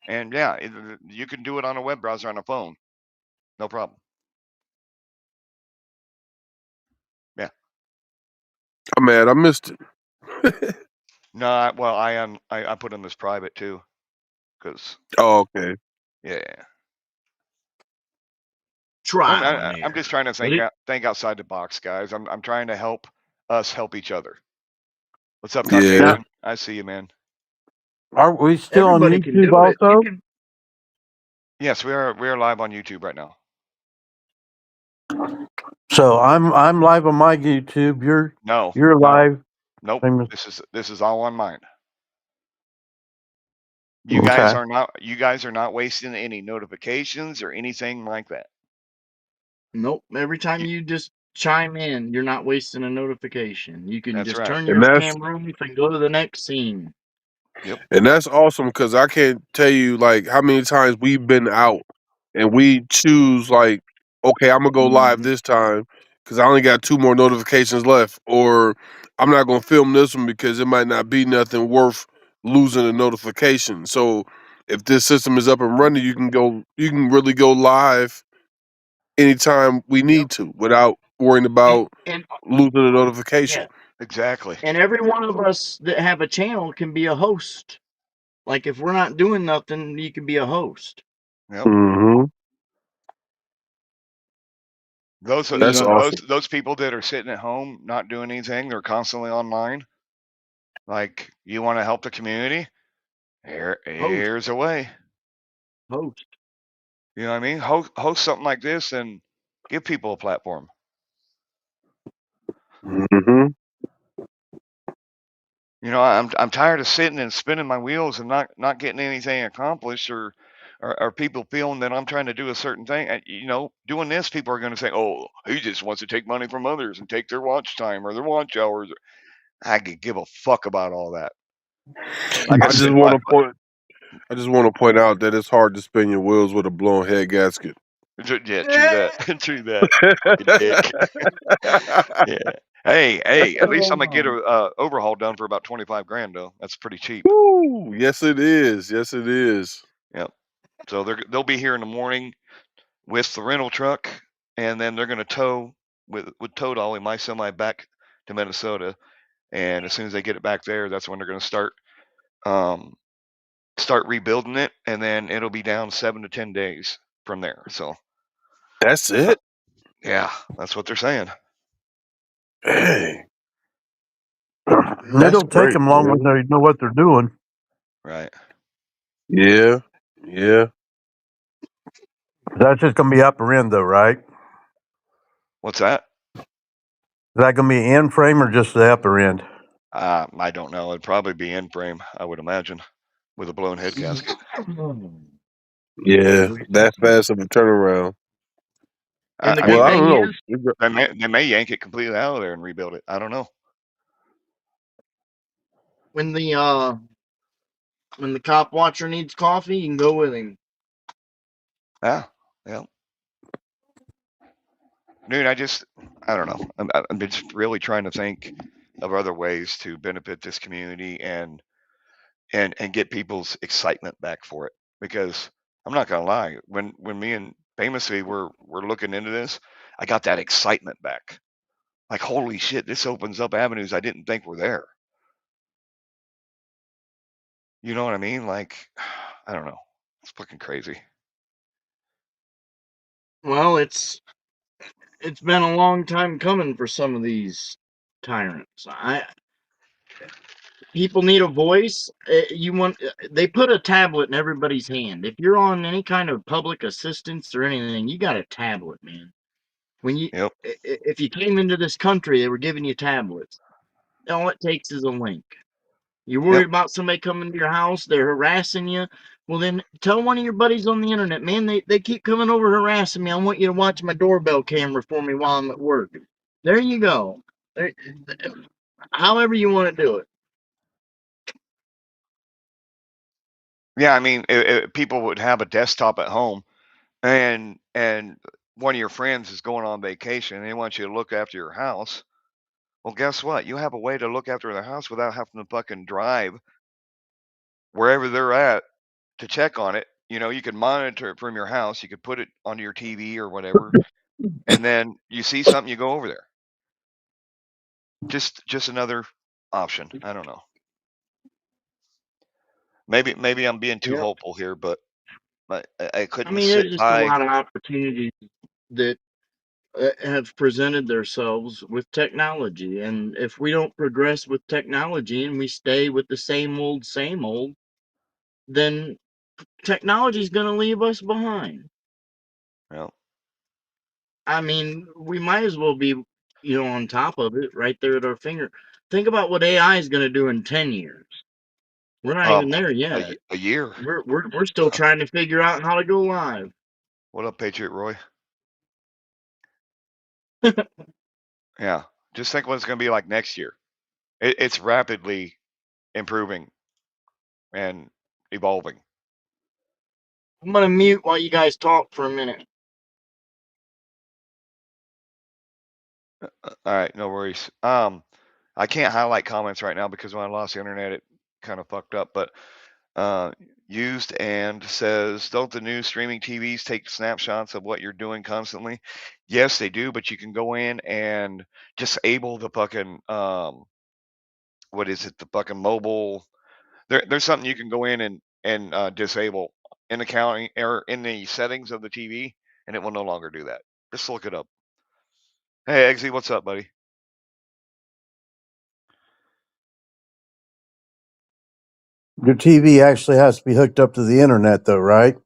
and yeah, you can do it on a web browser on a phone, no problem. Yeah. I'm mad. I missed it. No, I put them as private too, because Oh, okay. yeah. Trial and I'm just trying to think outside the box, guys. I'm trying to help us help each other. What's up, Yeah. Caucasian? I see you, man. Are we still Everybody on can YouTube do it. You also? can, Yes, we are live on YouTube right now. So I'm live on my YouTube. You're No. live. Nope. Same as- This is all on mine. You guys are not wasting any notifications or anything like that. nope. Every time you just chime in, you're not wasting a notification. You can That's just right. turn And your that's camera off and go to the next scene. Yep. and that's awesome because I can't tell you like how many times we've been out and we choose like, okay, I'm gonna go live this time because I only got 2 more notifications left, or I'm not gonna film this one because it might not be nothing worth losing a notification. So if this system is up and running, you can really go live anytime we need to without worrying about And losing a notification. yeah, Exactly. and every one of us that have a channel can be a host. Like if we're not doing nothing, you can be a host. Yep. Mm-hmm. That's awesome. Those people that are sitting at home not doing anything, they're constantly online. Like, you want to help the community? Here's a way. Host. You know what I mean? Host something like this and give people a platform. Mm-hmm. You know, I'm tired of sitting and spinning my wheels and not getting anything accomplished, or people feeling that I'm trying to do a certain thing. And, you know, doing this, people are going to say, "Oh, he just wants to take money from others and take their watch time or their watch hours." I could give a fuck about all that. Like I I just said, want to point out that it's hard to spin your wheels with a blown head gasket. Yeah, true that. True that. Fucking dick. Yeah. Hey, at least I'm gonna get a overhaul done for about 25 grand though. That's pretty cheap. Woo! Yes, it is. Yes, it is. Yep. So they'll be here in the morning with the rental truck, and then they're gonna tow with tow dolly my semi back to Minnesota. And as soon as they get it back there, that's when they're gonna start rebuilding it, and then it'll be down 7 to 10 days from there. So that's it. Yeah, that's what they're saying. Hey. It'll take them long when they know what they're doing. Right. Yeah. Yeah. That's just going to be upper end, though, right? What's that? Is that going to be in frame or just the upper end? I don't know. It'd probably be in frame, I would imagine, with a blown head gasket. Yeah, that fast of a turnaround. And the I good mean, thing is, they may yank it completely out of there and rebuild it. I don't know. when the cop watcher needs coffee, you can go with him. Yeah. Dude, I don't know. I'm just really trying to think of other ways to benefit this community and get people's excitement back for it. Because I'm not gonna lie, when me and Famously were looking into this, I got that excitement back. Like, holy shit, this opens up avenues I didn't think were there. You know what I mean? Like, I don't know. It's fucking crazy. Well, it's been a long time coming for some of these tyrants. People need a voice. They put a tablet in everybody's hand. If you're on any kind of public assistance or anything, you got a tablet, man. If you came into this country, they were giving you tablets. All it takes is a link. You're worried about somebody coming to your house, they're harassing you. Well, then tell one of your buddies on the internet, man, they keep coming over harassing me. I want you to watch my doorbell camera for me while I'm at work. There you go. However you want to do it. Yeah, I mean, if people would have a desktop at home, and one of your friends is going on vacation and they want you to look after your house. Well, guess what? You have a way to look after their house without having to fucking drive wherever they're at to check on it. You know, you can monitor it from your house. You could put it onto your TV or whatever, and then you see something, you go over there. Just another option. I don't know. Maybe I'm being too hopeful here, but I couldn't I mean, sit there's just by. a lot of opportunities that have presented themselves with technology. And if we don't progress with technology and we stay with the same old, then technology is going to leave us behind. Well, I mean, we might as well be, on top of it right there at our finger. Think about what AI is going to do in 10 years. We're not even there yet. a year. We're still trying to figure out how to go live. What up, Patriot Roy? Yeah, just think what it's going to be like next year. It's rapidly improving and evolving. I'm going to mute while you guys talk for a minute. All right, no worries. I can't highlight comments right now because when I lost the internet, it kind of fucked up. But used and says, don't the new streaming TVs take snapshots of what you're doing constantly? Yes, they do, but you can go in and disable the fucking what is it? The fucking mobile. There's something you can go in and disable in the county or in the settings of the TV, and it will no longer do that. Just look it up. Hey, Eggsy, what's up, buddy? Your TV actually has to be hooked up to the internet, though, right?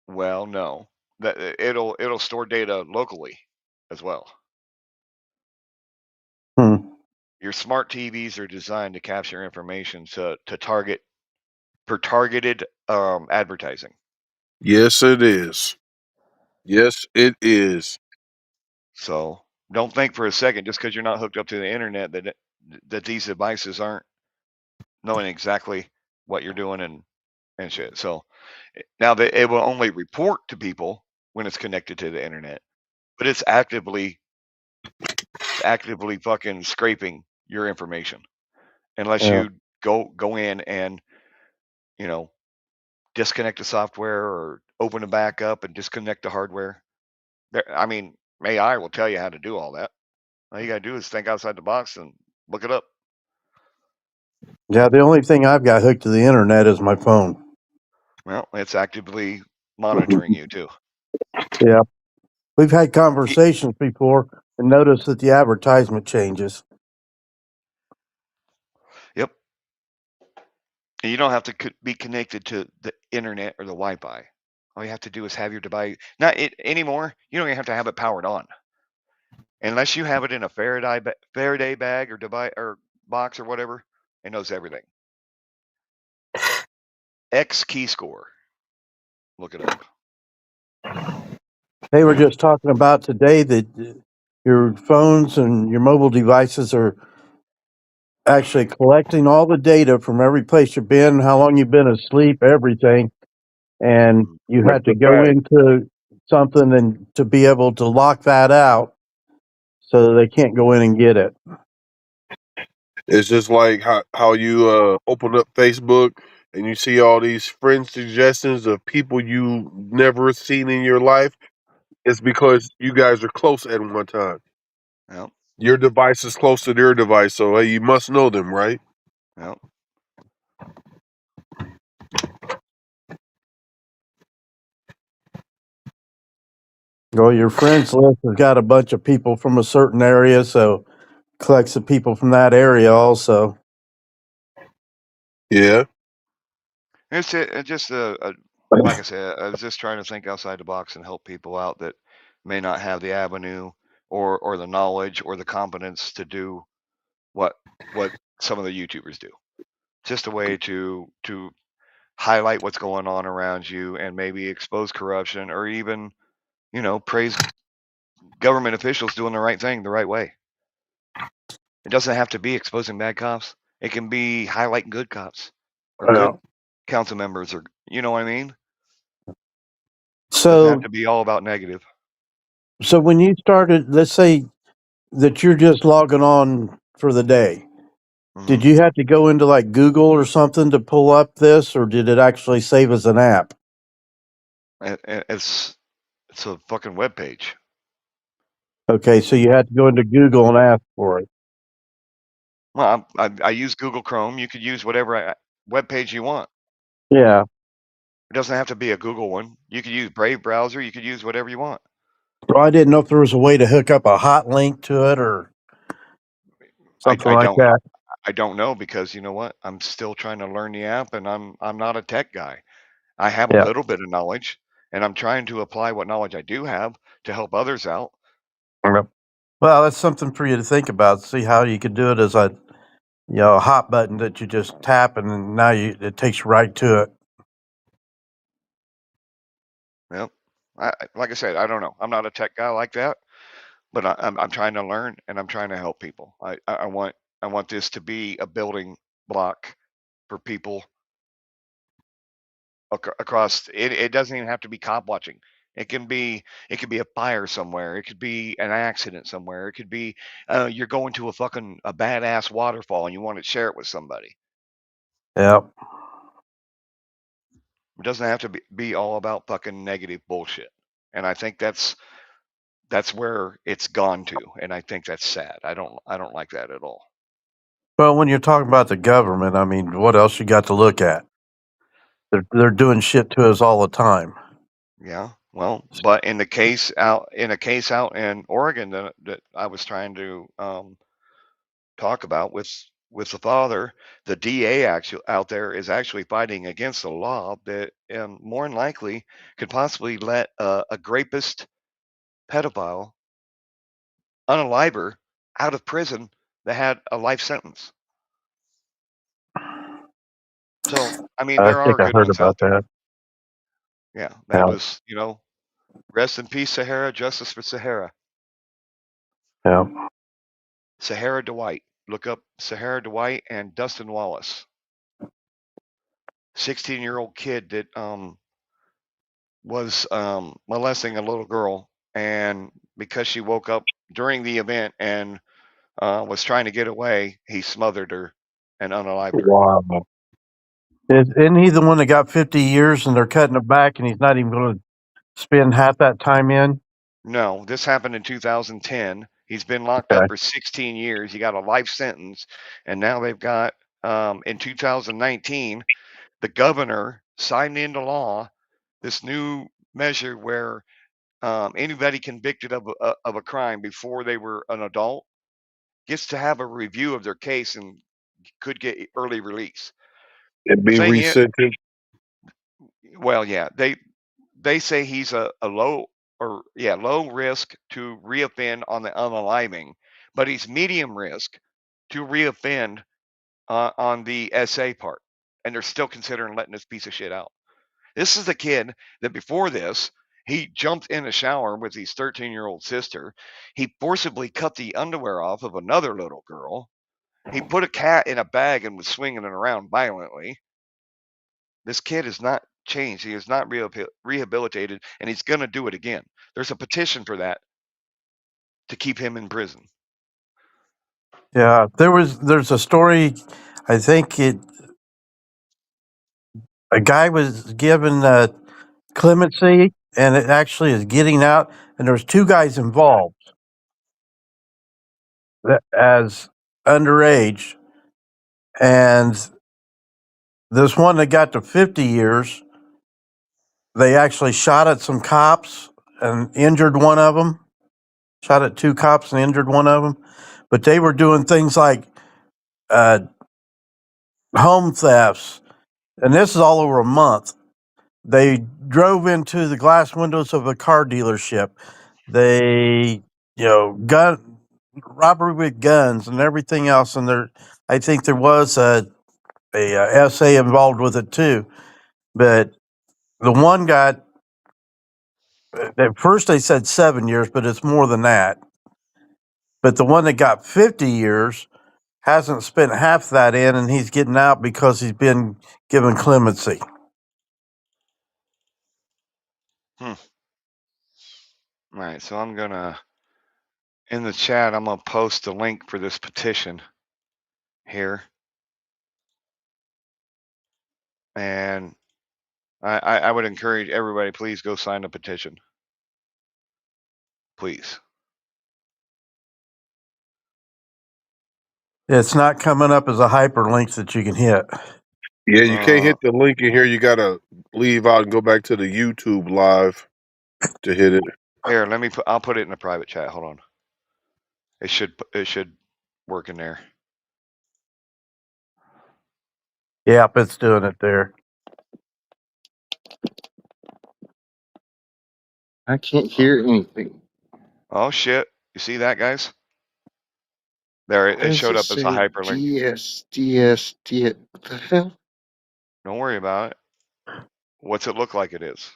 Well, no. That it'll store data locally as well. Your smart TVs are designed to capture information to target for targeted advertising. Yes, it is. Yes, it is. So don't think for a second just because you're not hooked up to the internet that these devices aren't knowing exactly what you're doing and shit. So now it will only report to people when it's connected to the internet, but it's actively fucking scraping your information unless you go in and disconnect the software or open a backup and disconnect the hardware. I mean, AI will tell you how to do all that. All you gotta do is think outside the box and look it up. Yeah, the only thing I've got hooked to the internet is my phone. Well, it's actively monitoring you too. Yeah. We've had conversations before and noticed that the advertisement changes. Yep. And you don't have to be connected to the internet or the Wi-Fi. All you have to do is have your device. Not anymore. You don't even have to have it powered on, unless you have it in a Faraday bag or device or box or whatever. It knows everything. X key score. Look it up. They were just talking about today that your phones and your mobile devices are actually collecting all the data from every place you've been, how long you've been asleep, everything. And you had to go into something and to be able to lock that out so they can't go in and get it. It's just like how you open up Facebook and you see all these friend suggestions of people you never seen in your life. It's because you guys are close at one time. Yep. Your device is close to their device, so hey, you must know them, right? Yep. Well, your friends list has got a bunch of people from a certain area, so collects the people from that area also. Yeah. It's just like I said, I was just trying to think outside the box and help people out that may not have the avenue or the knowledge or the competence to do what some of the YouTubers do. Just a way to highlight what's going on around you and maybe expose corruption or even, praise government officials doing the right thing the right way. It doesn't have to be exposing bad cops. It can be highlighting good cops or good council members, or you know what I mean? So it doesn't have to be all about negative. So when you started, let's say that you're just logging on for the day, did you have to go into like Google or something to pull up this, or did it actually save as an app? It's a fucking web page. Okay, so you had to go into Google and ask for it. Well, I use Google Chrome. You could use whatever web page you want. Yeah. It doesn't have to be a Google one. You could use Brave browser. You could use whatever you want. Well, I didn't know if there was a way to hook up a hot link to it or something I like don't that. I don't know, because you know what? I'm still trying to learn the app, and I'm not a tech guy. I have a Yeah. little bit of knowledge, and I'm trying to apply what knowledge I do have to help others out. Yep. Well, that's something for you to think about. See how you could do it as a hot button that you just tap, and then now it takes you right to it. Yep. Like I said, I don't know. I'm not a tech guy like that, but I'm trying to learn, and I'm trying to help people. I want this to be a building block for people across. It doesn't even have to be cop watching. It can be a fire somewhere. It could be an accident somewhere. It could be you're going to a badass waterfall and you want to share it with somebody. Yep. It doesn't have to be all about fucking negative bullshit. And I think that's where it's gone to, and I think that's sad. I don't like that at all. Well, when you're talking about the government, I mean, what else you got to look at? They're doing shit to us all the time. Yeah. Well, but in a case out in Oregon that I was trying to talk about with the father, the DA actually out there is actually fighting against a law that more than likely could possibly let a rapist, pedophile, unaliver out of prison that had a life sentence. So, I mean, I there think are I good heard ones out about there. that. Yeah, Yeah. that was, rest in peace, Sahara. Justice for Sahara. Yeah. Sahara Dwight. Look up Sahara Dwight and Dustin Wallace. 16-year-old kid that was molesting a little girl, and because she woke up during the event and was trying to get away, he smothered her and unalived her. Wow. Isn't he the one that got 50 years and they're cutting it back and he's not even going to spend half that time in? No, this happened in 2010. He's been locked Okay. up for 16 years. He got a life sentence, and now they've got in 2019, the governor signed into law this new measure where anybody convicted of a crime before they were an adult gets to have a review of their case and could get early release. And The be thing is, resentenced. well, yeah, they say he's a low risk to reoffend on the unaliving, but he's medium risk to reoffend on the SA part, and they're still considering letting this piece of shit out. This is the kid that before this, he jumped in a shower with his 13-year-old sister. He forcibly cut the underwear off of another little girl. He put a cat in a bag and was swinging it around violently. This kid is not changed. He is not rehabilitated, and he's going to do it again. There's a petition for that to keep him in prison. Yeah, there's a story. I think a guy was given clemency, and it actually is getting out. And there's two guys involved as underage, and this one that got to 50 years, they actually shot at some cops and injured one of them. Shot at two cops and injured one of them, but they were doing things like home thefts, and this is all over a month. They drove into the glass windows of a car dealership. They, gun robbery with guns and everything else. And I think there was a SA involved with it too. But the one got, at first they said 7 years, but it's more than that. But the one that got 50 years hasn't spent half that in, and he's getting out because he's been given clemency. All right, so I'm gonna in the chat. I'm gonna post a link for this petition here, and I would encourage everybody, please go sign the petition, please. It's not coming up as a hyperlink that you can hit. Yeah, you can't hit the link in here. You gotta leave out and go back to the YouTube live to hit it. Here, let me put. I'll put it in a private chat. Hold on. It should work in there. Yep, it's doing it there. I can't hear anything. Oh shit! You see that, guys? There, it showed up as a hyperlink. DS. What the hell? Don't worry about it. What's it look like it is?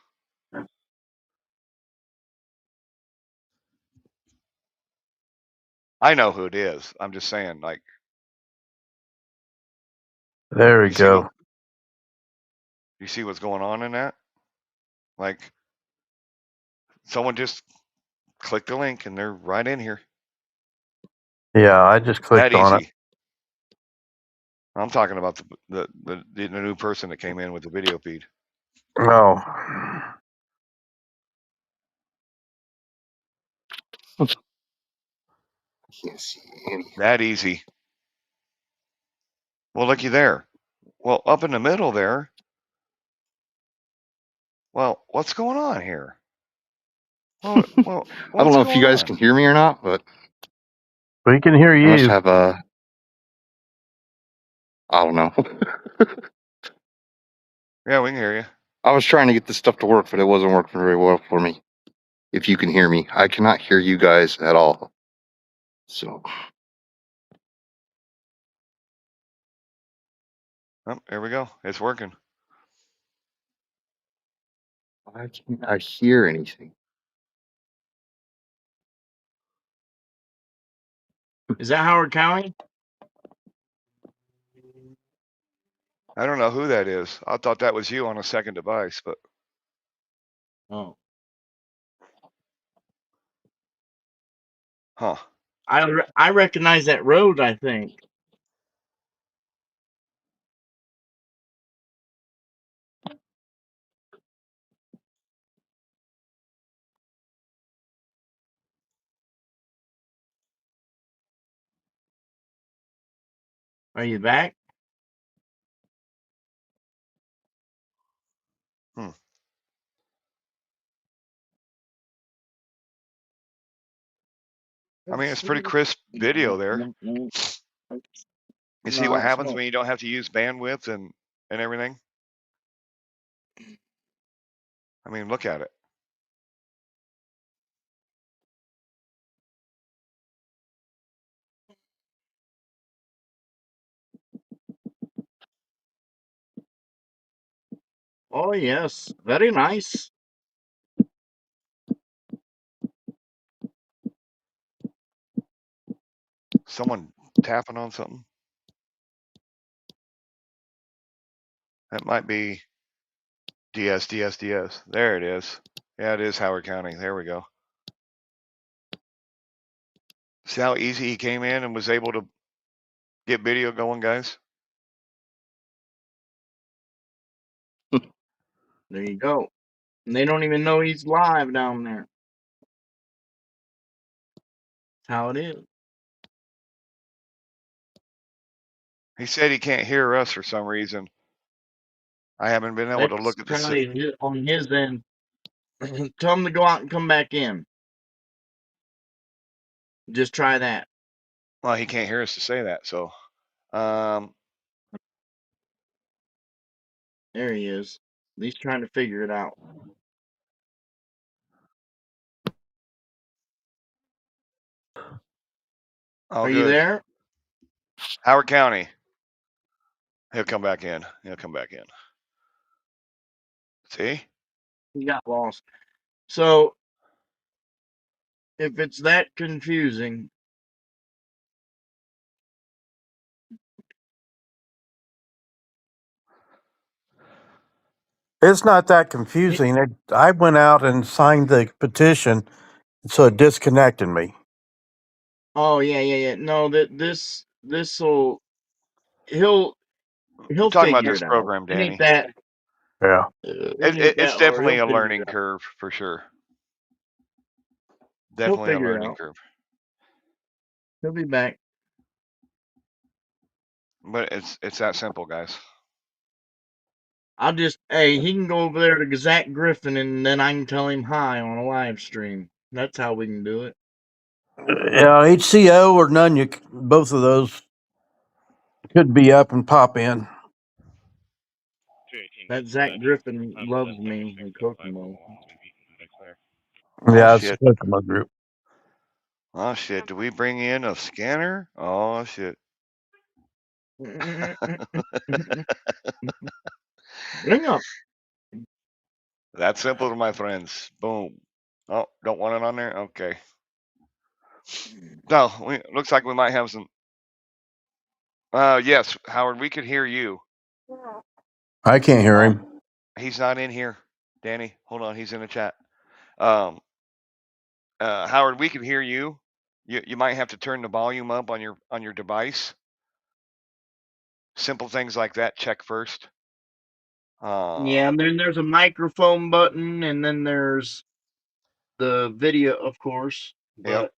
I know who it is. I'm just saying, like. There we go. You see what's going on in that? Like, someone just clicked the link and they're right in here. Yeah, I just clicked That on easy. I'm talking about the new person that came in with the video feed. it. Oh. Can't see anything. That easy. Well, looky there. Well, up in the middle there. Well, what's going on here? Well, I don't know if you guys can hear me or not, but we can hear you. I must have a. I don't know. Yeah, we can hear you. I was trying to get this stuff to work, but it wasn't working very well for me. If you can hear me, I cannot hear you guys at all. So. Oh, there we go. It's working. Why can't I hear anything? Is that Howard County? I don't know who that is. I thought that was you on a second device, but. Oh. Huh. I recognize that road, I think. Are you back? I mean, it's pretty crisp video there. You see what happens when you don't have to use bandwidth and everything? I mean, look at it. Oh, yes. Very nice. Someone tapping on something? That might be DS. There it is. Yeah, it is Howard County. There we go. See how easy he came in and was able to get video going, guys? There you go. And they don't even know he's live down there. That's how it is. He said he can't hear us for some reason. I haven't been able to look at the on his end. Tell him to go out and come back in. Just try that. Well, he can't hear us to say that, so. There he is. He's trying to figure it out. Are you there? Howard County. He'll come back in. See? He got lost. So, if it's that confusing, It's not that confusing. I went out and signed the petition, so it disconnected me. Oh yeah. No, this will he'll talking about figure this it program, out. Danny. It ain't that. Yeah. It's definitely a learning curve for sure. Definitely a learning curve. He'll be back. But it's that simple, guys. He can go over there to Zach Griffin and then I can tell him hi on a live stream. That's how we can do it. Yeah, HCO or Nunyuk, both of those could be up and pop in. That Zach Griffin loves me in Kokomo. Yeah, Oh it's a shit. Kokomo group. Oh shit. Do we bring in a scanner? Oh shit. Bring up. That's simple to my friends. Boom. Oh, don't want it on there? Okay. No, looks like we might have some. Yes, Howard, we could hear you. I can't hear him. He's not in here. Danny, hold on. He's in the chat. Howard, we can hear you. You might have to turn the volume up on your device. Simple things like that. Check first. Yeah, and then there's a microphone button, and then there's the video, of course. But Yep.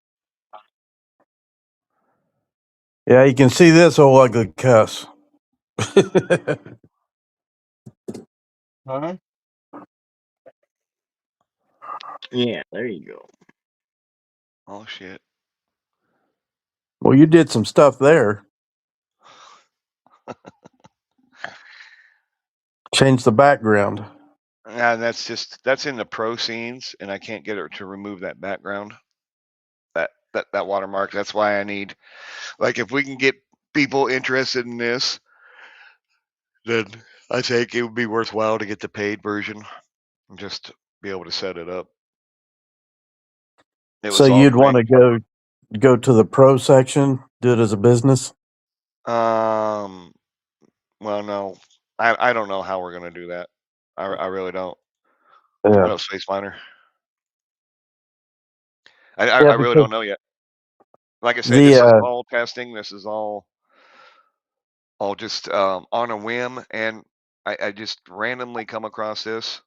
Yeah, you can see this old ugly cuss. huh? Yeah, there you go. Oh shit. Well, you did some stuff there. Change the background. And that's in the pro scenes, and I can't get her to remove that background. That watermark. That's why I need, like, if we can get people interested in this, then I think it would be worthwhile to get the paid version and just be able to set it up. So you'd want to go to the pro section, do it as a business? Well, no, I don't know how we're gonna do that. I really don't. Yeah. What up, Space Miner? I really don't know yet. Like I said, this is all testing. This is all just on a whim, and I just randomly come across this,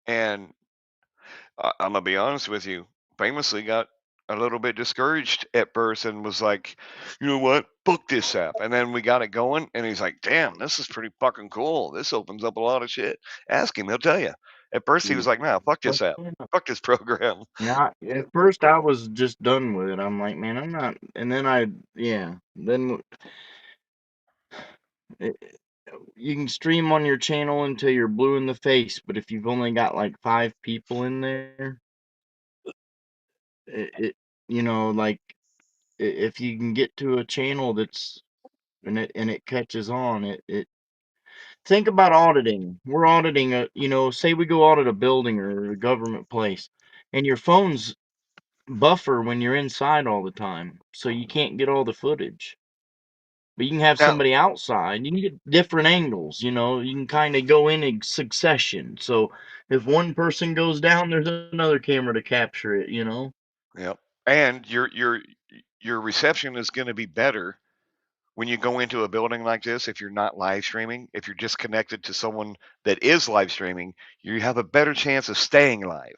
and I'm gonna be honest with you. Famously got a little bit discouraged at first and was like, you know what, fuck this app. And then we got it going, and he's like, damn, this is pretty fucking cool. This opens up a lot of shit. Ask him, he'll tell you. At first he was like, nah, fuck this app, fuck this program. Now, at first I was just done with it. I'm like, man, I'm not. And then you can stream on your channel until you're blue in the face, but if you've only got like 5 people in there, like if you can get to a channel that's and it catches on, it think about auditing. We're auditing say we go audit a building or a government place, and your phone's buffer when you're inside all the time, so you can't get all the footage. But you can have somebody outside, you can get different angles, you can kind of go in succession. So if one person goes down, there's another camera to capture it, Yep. And your reception is going to be better when you go into a building like this. If you're not live streaming, if you're just connected to someone that is live streaming, you have a better chance of staying live,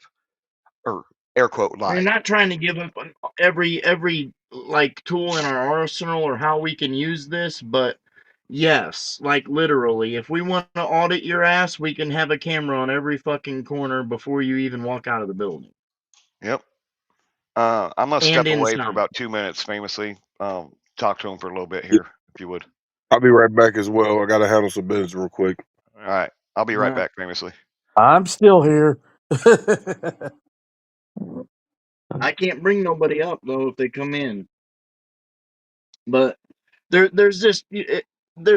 or air quote live. We're not trying to give up on every like tool in our arsenal or how we can use this, but yes, like literally, if we want to audit your ass, we can have a camera on every fucking corner before you even walk out of the building. Yep. I'm gonna step away inside. for about 2 minutes. Famously, talk to him for a little bit here, if you would. I'll be right back as well. I gotta handle some business real quick. All right, I'll be right back. Famously, I'm still here. I can't bring nobody up though if they come in. But there's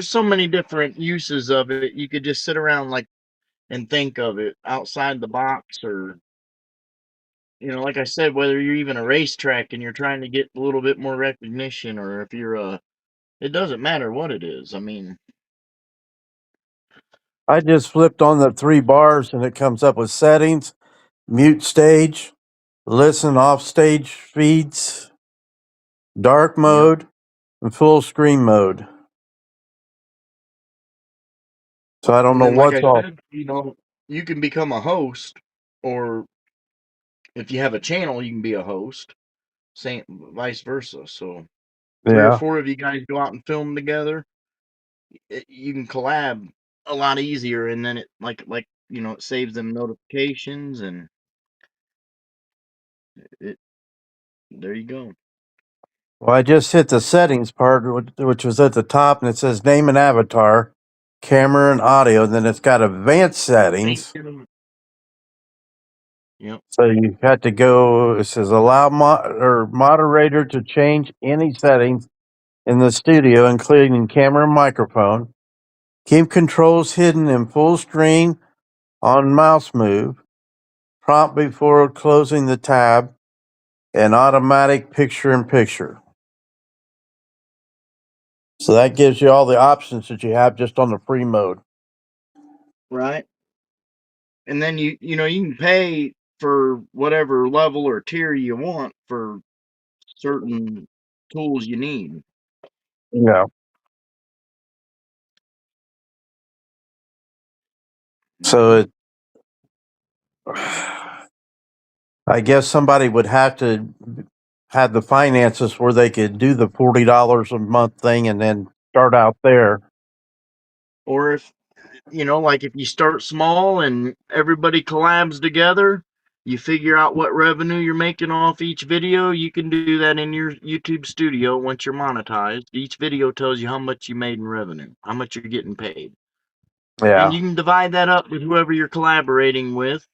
so many different uses of it. You could just sit around and think of it outside the box, or like I said, whether you're even a racetrack and you're trying to get a little bit more recognition, or if you're it doesn't matter what it is. I mean, I just flipped on the 3 bars and it comes up with settings, mute stage, listen off stage feeds, dark mode, and full screen mode. So I don't know what's all. said, you can become a host, or if you have a channel, you can be a host. Same, vice versa. So 3 or 4 of you guys go out and film together. You can collab a lot easier, and then it it saves them notifications, and There you go. Well, I just hit the settings part, which was at the top, and it says name and avatar, camera and audio, and then it's got advanced settings. Yep. So you had to go. It says allow moderator to change any settings in the studio, including camera and microphone. Keep controls hidden in full screen on mouse move. Prompt before closing the tab, and automatic picture-in-picture. So that gives you all the options that you have just on the free mode. Right. And then you can pay for whatever level or tier you want for certain tools you need. Yeah. So it, I guess somebody would have to have the finances where they could do the $40 a month thing and then start out there. Or if like if you start small and everybody collabs together, you figure out what revenue you're making off each video, you can do that in your YouTube studio once you're monetized. Each video tells you how much you made in revenue, how much you're getting paid. Yeah. And you can divide that up with whoever you're collaborating with.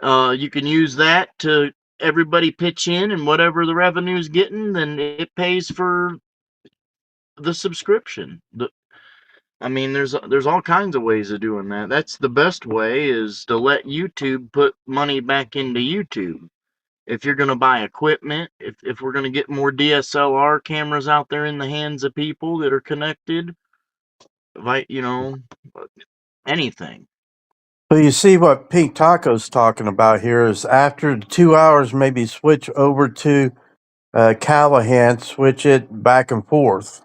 You can use that to everybody pitch in, and whatever the revenue's getting, then it pays for the subscription. I mean, there's all kinds of ways of doing that. That's the best way, is to let YouTube put money back into YouTube. If you're going to buy equipment, if we're going to get more DSLR cameras out there in the hands of people that are connected, like, anything. So you see what Pink Taco's talking about here is after 2 hours, maybe switch over to Callahan, switch it back and forth.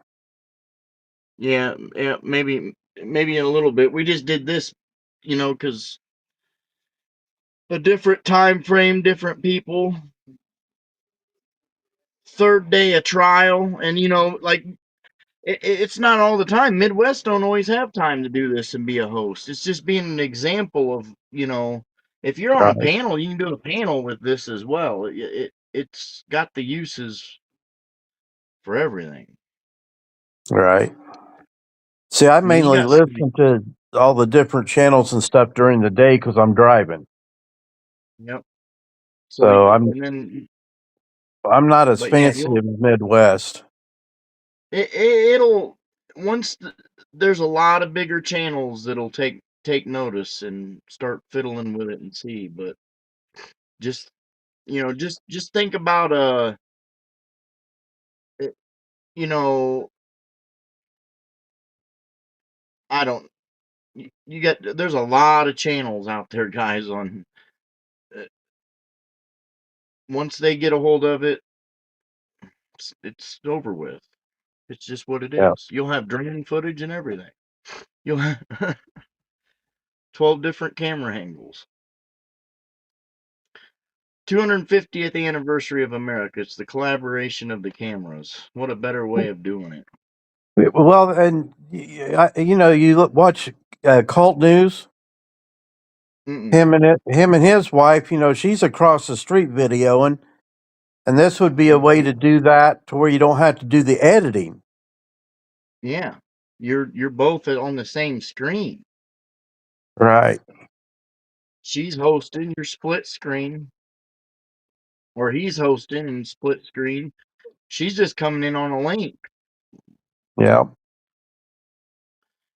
Yeah, maybe in a little bit. We just did this, because a different time frame, different people. Third day of trial, and like it's not all the time. Midwest don't always have time to do this and be a host. It's just being an example of, if you're on a panel, you can do a panel with this as well. It's got the uses for everything. Right. See, I I mean, mainly listen to all the different channels and stuff during the day because I'm driving. Yep. So I'm not as but fancy in Midwest. It'll there's a lot of bigger channels that'll take notice and start fiddling with it and see. But just just think about you know I don't you got there's a lot of channels out there, guys. On once they get a hold of it, it's over with. It's just what it is. You'll have drone footage and everything. You'll have 12 different camera angles. 250th anniversary of America. It's the collaboration of the cameras. What a better way of doing it. Well, and you watch Cult News. Him and his wife, she's across the street videoing, and this would be a way to do that to where you don't have to do the editing. Yeah, you're both on the same screen. Right. She's hosting your split screen, or he's hosting and split screen. She's just coming in on a link. Yeah.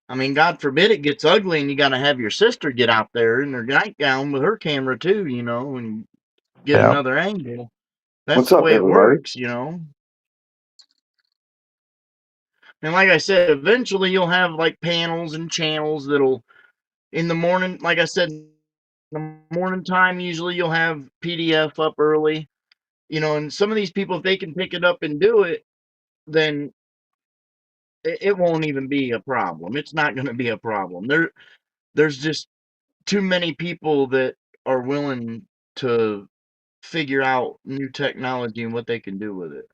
I mean, God forbid it gets ugly and you got to have your sister get out there in her nightgown with her camera too, and get another angle. That's What's the up, way everybody? it works, And like I said, eventually you'll have like panels and channels that'll, in the morning, like I said, in the morning time, usually you'll have PDF up early, and some of these people, if they can pick it up and do it, then it won't even be a problem. It's not going to be a problem. There's just too many people that are willing to figure out new technology and what they can do with it.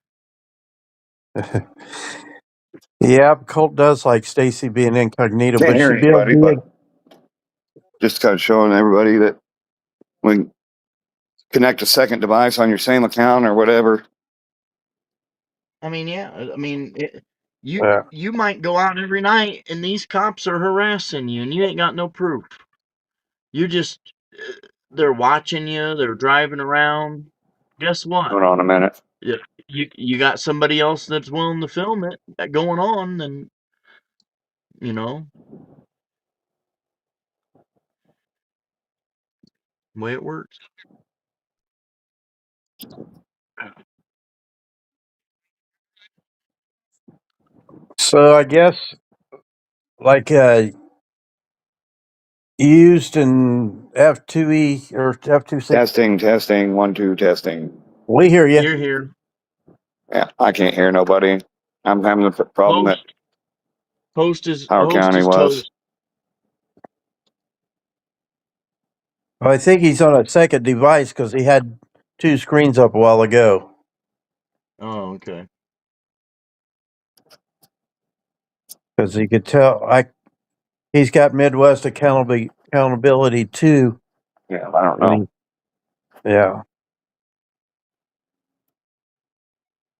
Yeah, Colt does like Stacy being incognito, Can't but hear she'd be able anybody, to but just kind of showing everybody that when connect a second device on your same account or whatever. I mean, yeah. I mean, you might go out every night and these cops are harassing you and you ain't got no proof. You just they're watching you. They're driving around. Guess what? Hold on a minute. If you got somebody else that's willing to film it going on, then you know the way it works. So I guess like used in F2E or F26. Testing, 1, 2, testing. We hear you. You're here. Yeah, I can't hear nobody. I'm having the problem that Host is County was. toast. I think he's on a second device because he had two screens up a while ago. Oh, okay. Because he could tell he's got Midwest accountability too. Yeah, I don't know. Yeah.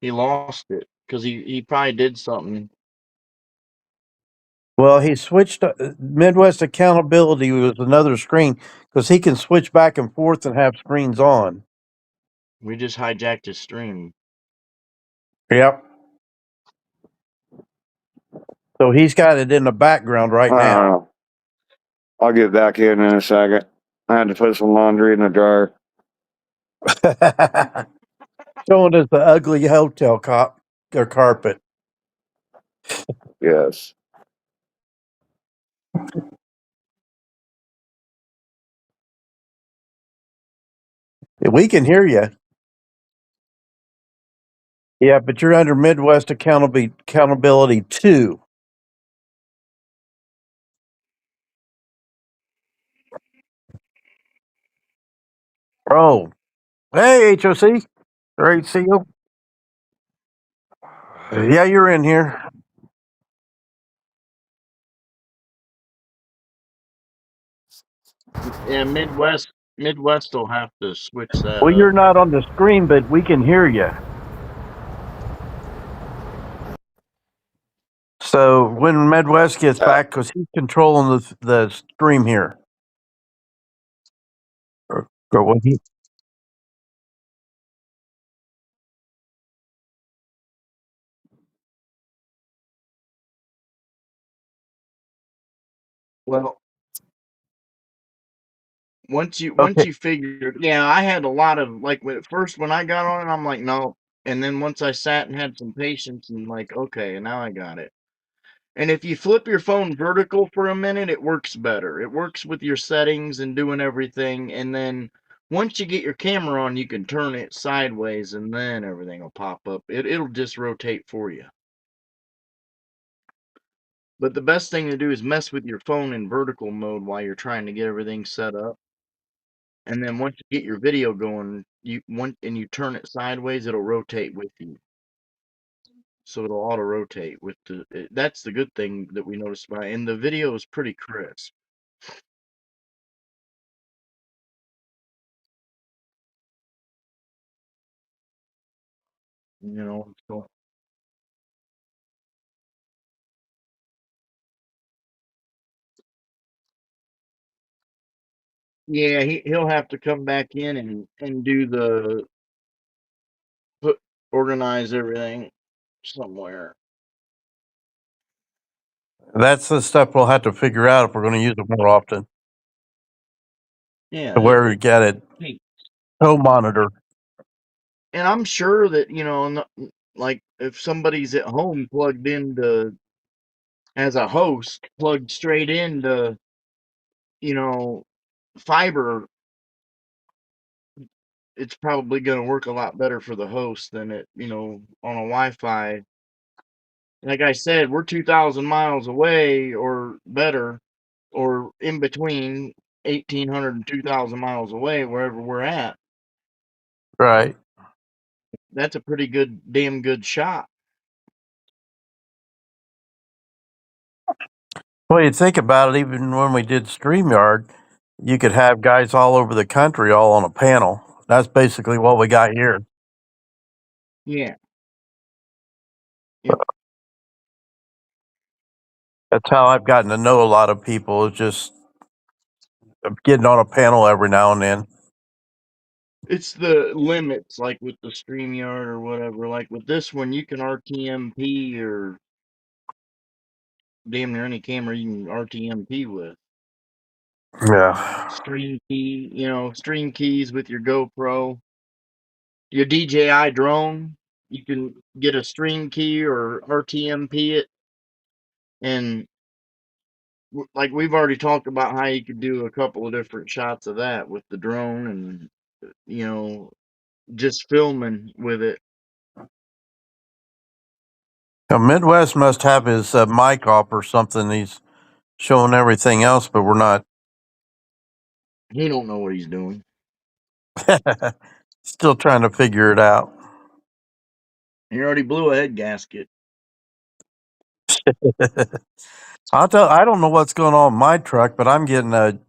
He lost it because he probably did something. Well, he switched. Midwest accountability was another screen because he can switch back and forth and have screens on. We just hijacked his stream. Yep. So he's got it in the background right now. I'll get back in a second. I had to put some laundry in the dryer. Showing us the ugly hotel carpet. Yes. We can hear you. Yeah, but you're under Midwest accountability 2. Oh, hey HOC, great to see you. Yeah, you're in here. Yeah, Midwest will have to switch that. Well, you're not on the screen, but we can hear you. So when Midwest gets back, because he's controlling the stream here. Or when he. Well, once you Okay. figured, yeah, I had a lot of like when I got on it, I'm like no, and then once I sat and had some patience and like okay, now I got it. And if you flip your phone vertical for a minute, it works better. It works with your settings and doing everything. And then once you get your camera on, you can turn it sideways and then everything will pop up. It'll just rotate for you. But the best thing to do is mess with your phone in vertical mode while you're trying to get everything set up. And then once you get your video going, you turn it sideways, it'll rotate with you. So it'll auto rotate with that's the good thing that we noticed about it. And the video is pretty crisp. You know, so yeah, he'll have to come back in and do the organize everything somewhere. That's the stuff we'll have to figure out if we're going to use it more often. Yeah, Where we get it. Co-monitor. And I'm sure that, you know, like if somebody's at home plugged into as a host, plugged straight into, you know, fiber, it's probably going to work a lot better for the host than it, you know, on a Wi-Fi. Like I said, we're 2,000 miles away or better, or in between 1,800 and 2,000 miles away, wherever we're at. Right. That's a pretty damn good shot. Well, you think about it, even when we did StreamYard, you could have guys all over the country all on a panel. That's basically what we got here. Yeah. Yep. That's how I've gotten to know a lot of people, is just getting on a panel every now and then. It's the limits, like with the StreamYard or whatever. Like with this one, you can RTMP or damn near any camera you can RTMP with. Yeah. Stream key, stream keys with your GoPro. Your DJI drone, you can get a stream key or RTMP it. And like we've already talked about how you could do a couple of different shots of that with the drone and, just filming with it. Now, Midwest must have his mic off or something. He's showing everything else, but we're not. He don't know what he's doing. Still trying to figure it out. He already blew a head gasket. I don't know what's going on in my truck, but I'm getting a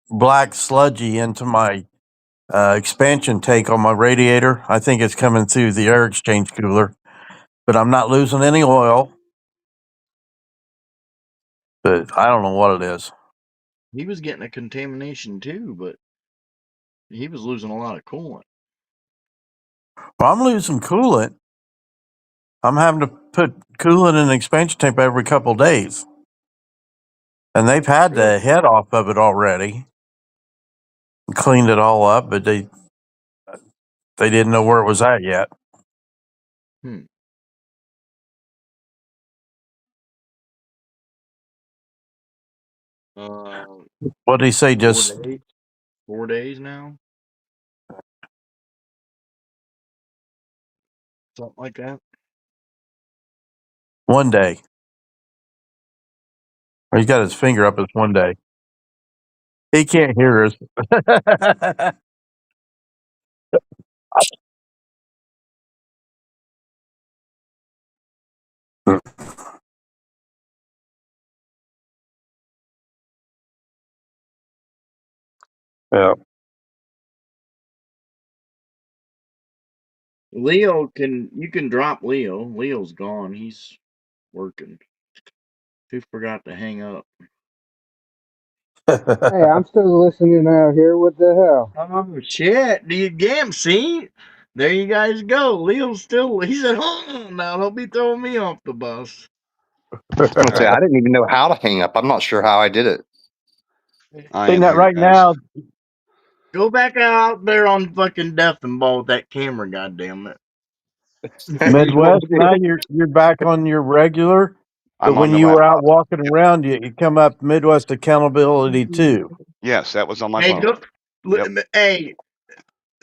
black sludgy into my expansion tank on my radiator. I think it's coming through the air exchange cooler, but I'm not losing any oil. But I don't know what it is. He was getting a contamination too, but he was losing a lot of coolant. Well, I'm losing coolant. I'm having to put coolant in the expansion tank every couple of days. And they've had the head off of it already, cleaned it all up, but they didn't know where it was at yet. What did he say? Just 4 days now, something like that. one day. He's got his finger up as one day. He can't hear us. Yeah. You can drop Leo. Leo's gone. He's working. He forgot to hang up. Hey, I'm still listening out here. What the hell? Oh shit! Do you damn see? There you guys go. He's at home now. He'll be throwing me off the bus. I didn't even know how to hang up. I'm not sure how I did it. I am here, right guys. now. Go back out there on fucking Death and Ball with that camera, goddammit. Midwest, now you're back on your regular. But when you were out walking around, you come up Midwest Accountability too. Yes, that was on my Hey, phone. Hey,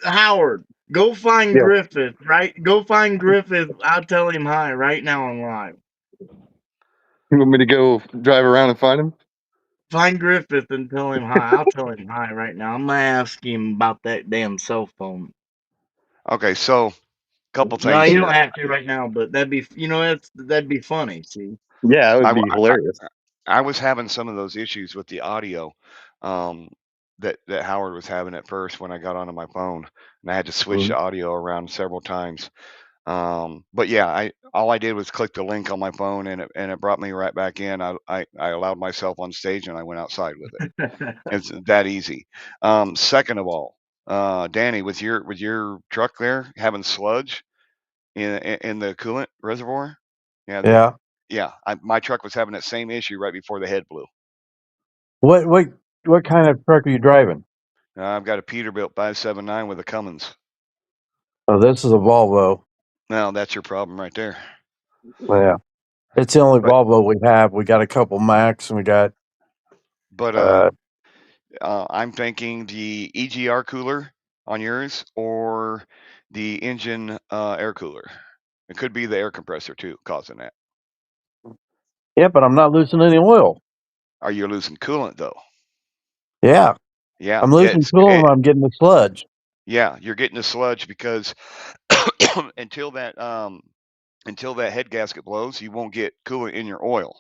Howard, go find Griffith, right? Go find Griffith. I'll tell him hi right now on live. You want me to go drive around and find him? Find Griffith and tell him hi. I'll tell him hi right now. I'm gonna ask him about that damn cell phone. Okay, so couple things. No, you here. don't have to right now, but that'd be funny. See? Yeah, it would be hilarious. I was having some of those issues with the audio that Howard was having at first when I got onto my phone, and I had to switch the audio around several times. But yeah, all I did was click the link on my phone, and it brought me right back in. I allowed myself on stage, and I went outside with it. It's that easy. Second of all, Danny, with your truck there having sludge in the coolant reservoir, yeah, my truck was having that same issue right before the head blew. What kind of truck are you driving? I've got a Peterbilt 579 with a Cummins. Oh, this is a Volvo. No, that's your problem right there. Yeah, it's the only Volvo we have. We got a couple Macs, and we got. But I'm thinking the EGR cooler on yours or the engine air cooler. It could be the air compressor too, causing that. Yeah, but I'm not losing any oil. Are you losing coolant though? Yeah. Yeah. I'm losing coolant. I'm getting the sludge. Yeah, you're getting the sludge because until that head gasket blows, you won't get coolant in your oil,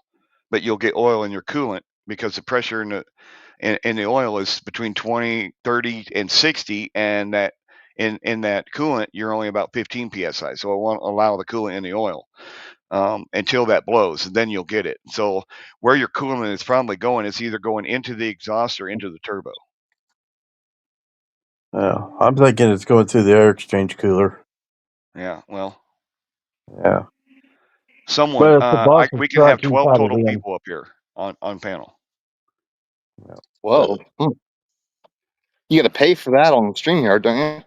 but you'll get oil in your coolant because the pressure in the oil is between 20, 30, and 60, and that in that coolant you're only about 15 psi. So it won't allow the coolant in the oil until that blows, and then you'll get it. So where your coolant is probably going, it's either going into the exhaust or into the turbo. I'm thinking it's going through the air exchange cooler. Yeah, well. Yeah. Someone, we can have 12 truck, total people up here on panel. Whoa. You got to pay for that on StreamYard, don't you?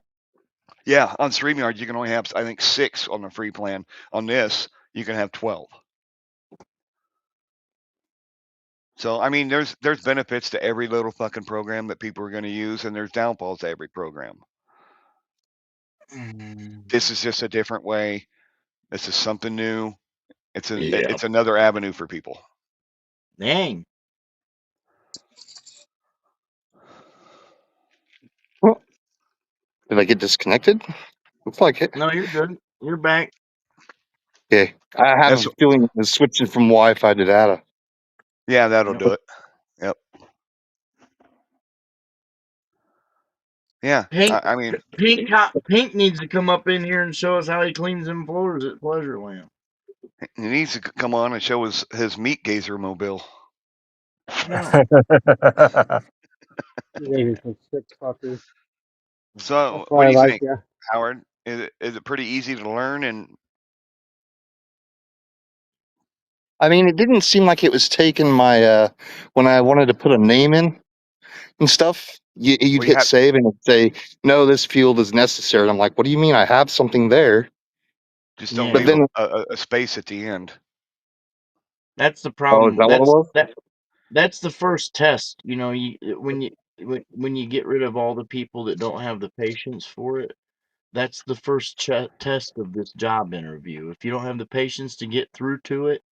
Yeah, on StreamYard you can only have, I think, 6 on the free plan. On this, you can have 12. So I mean, there's benefits to every little fucking program that people are going to use, and there's downfalls to every program. This is just a different way. This is something new. It's another avenue for people. Dang. Did I get disconnected? Looks like it. No, you're good. You're back. Okay. I have a feeling it's switching from Wi-Fi to data. Yeah, that'll do it. Yep. Yeah, Pink, I mean, Pink needs to come up in here and show us how he cleans them floors at Pleasureland. he needs to come on and show his meat gazer mobile. No. Maybe some sick fucker. So, That's what why do I you like think, you. Howard? Is it pretty easy to learn? And I mean, it didn't seem like it was taking my when I wanted to put a name in and stuff. You'd hit save and it'd say, "No, this field is necessary." And I'm like, "What do you mean? I have something there." Just don't leave a space at the end. That's the problem. Is that what it was? That's the first test. You know, when you get rid of all the people that don't have the patience for it, that's the first test of this job interview. If you don't have the patience to get through to it,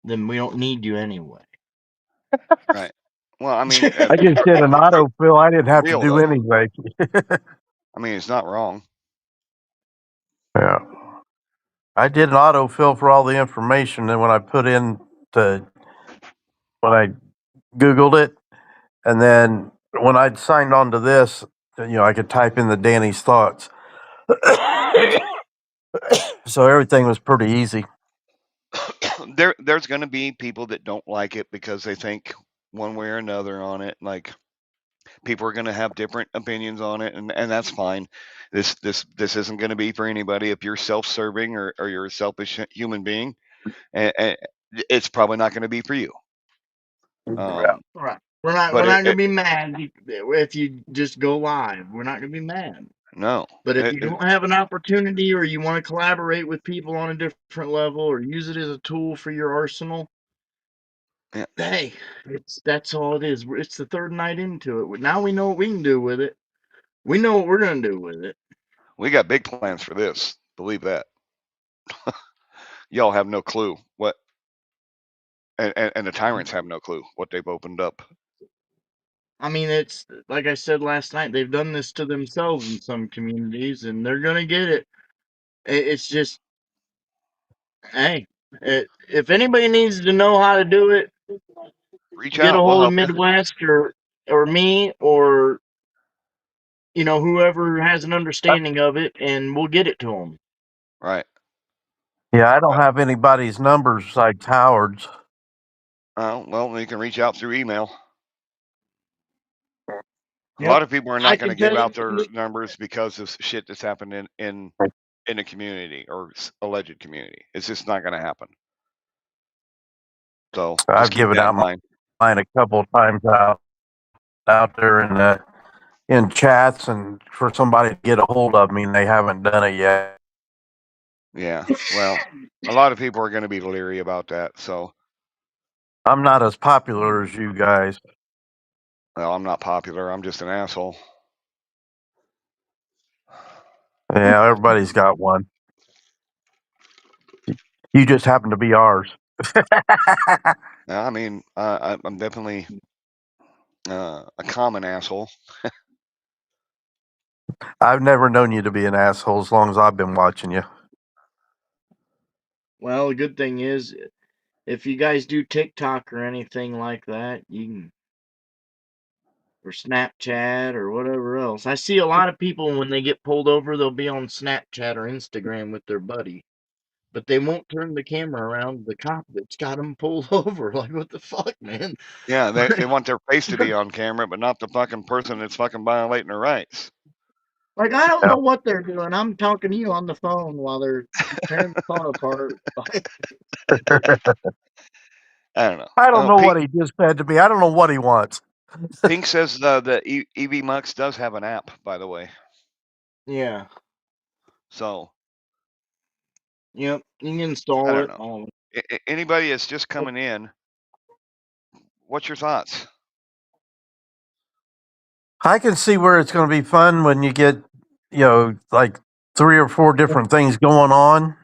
then we don't need you anyway. Right. Well, I mean, I just did an autofill. I didn't have to do anything. I mean, it's not wrong. Yeah. I did an autofill for all the information, and when I Googled it, and then when I'd signed on to this, I could type in the Danny's thoughts. So everything was pretty easy. There's going to be people that don't like it because they think one way or another on it. Like, people are going to have different opinions on it, and that's fine. This isn't going to be for anybody. If you're self-serving or you're a selfish human being, and it's probably not going to be for you. Right. We're not going to be mad if you just go live. We're not going to be mad. No. But if you don't have an opportunity, or you want to collaborate with people on a different level, or use it as a tool for your arsenal, hey, that's all it is. It's the third night into it. Now we know what we can do with it. We know what we're going to do with it. We got big plans for this. Believe that. Y'all have no clue what, and the tyrants have no clue what they've opened up. I mean, it's like I said last night, they've done this to themselves in some communities, and they're going to get it. It's just, hey, if anybody needs to know how to do it, get a hold of Midwest or me, or whoever has an understanding of it, and we'll get it to them. Right. Yeah, I don't have anybody's numbers besides Howard's. Well, you can reach out through email. A lot of people are not going to give out their numbers because of shit that's happened in the community or alleged community. It's just not going to happen. So I've given out mine a couple of times out there in chats, and for somebody to get a hold of me, and they haven't done it yet. Yeah, well, a lot of people are going to be leery about that. So I'm not as popular as you guys. Well, I'm not popular. I'm just an asshole. Yeah, everybody's got one. You just happen to be ours. I mean, I'm definitely a common asshole. I've never known you to be an asshole as long as I've been watching you. Well, the good thing is, if you guys do TikTok or anything like that, you can, or Snapchat or whatever else. I see a lot of people when they get pulled over, they'll be on Snapchat or Instagram with their buddy, but they won't turn the camera around to the cop that's got them pulled over. Like, what the fuck, man? Yeah, they want their face to be on camera, but not the fucking person that's fucking violating their rights. Like, I don't Yeah. know what they're doing. I'm talking to you on the phone while they're tearing the car apart. I don't know. I don't know what he just said to me. I don't know what he wants. Pink says the EV Mux does have an app, by the way. Yeah. So. Yep, you can install I it. don't know. Anybody that's just coming in, what's your thoughts? I can see where it's going to be fun when you get, like 3 or 4 different things going on.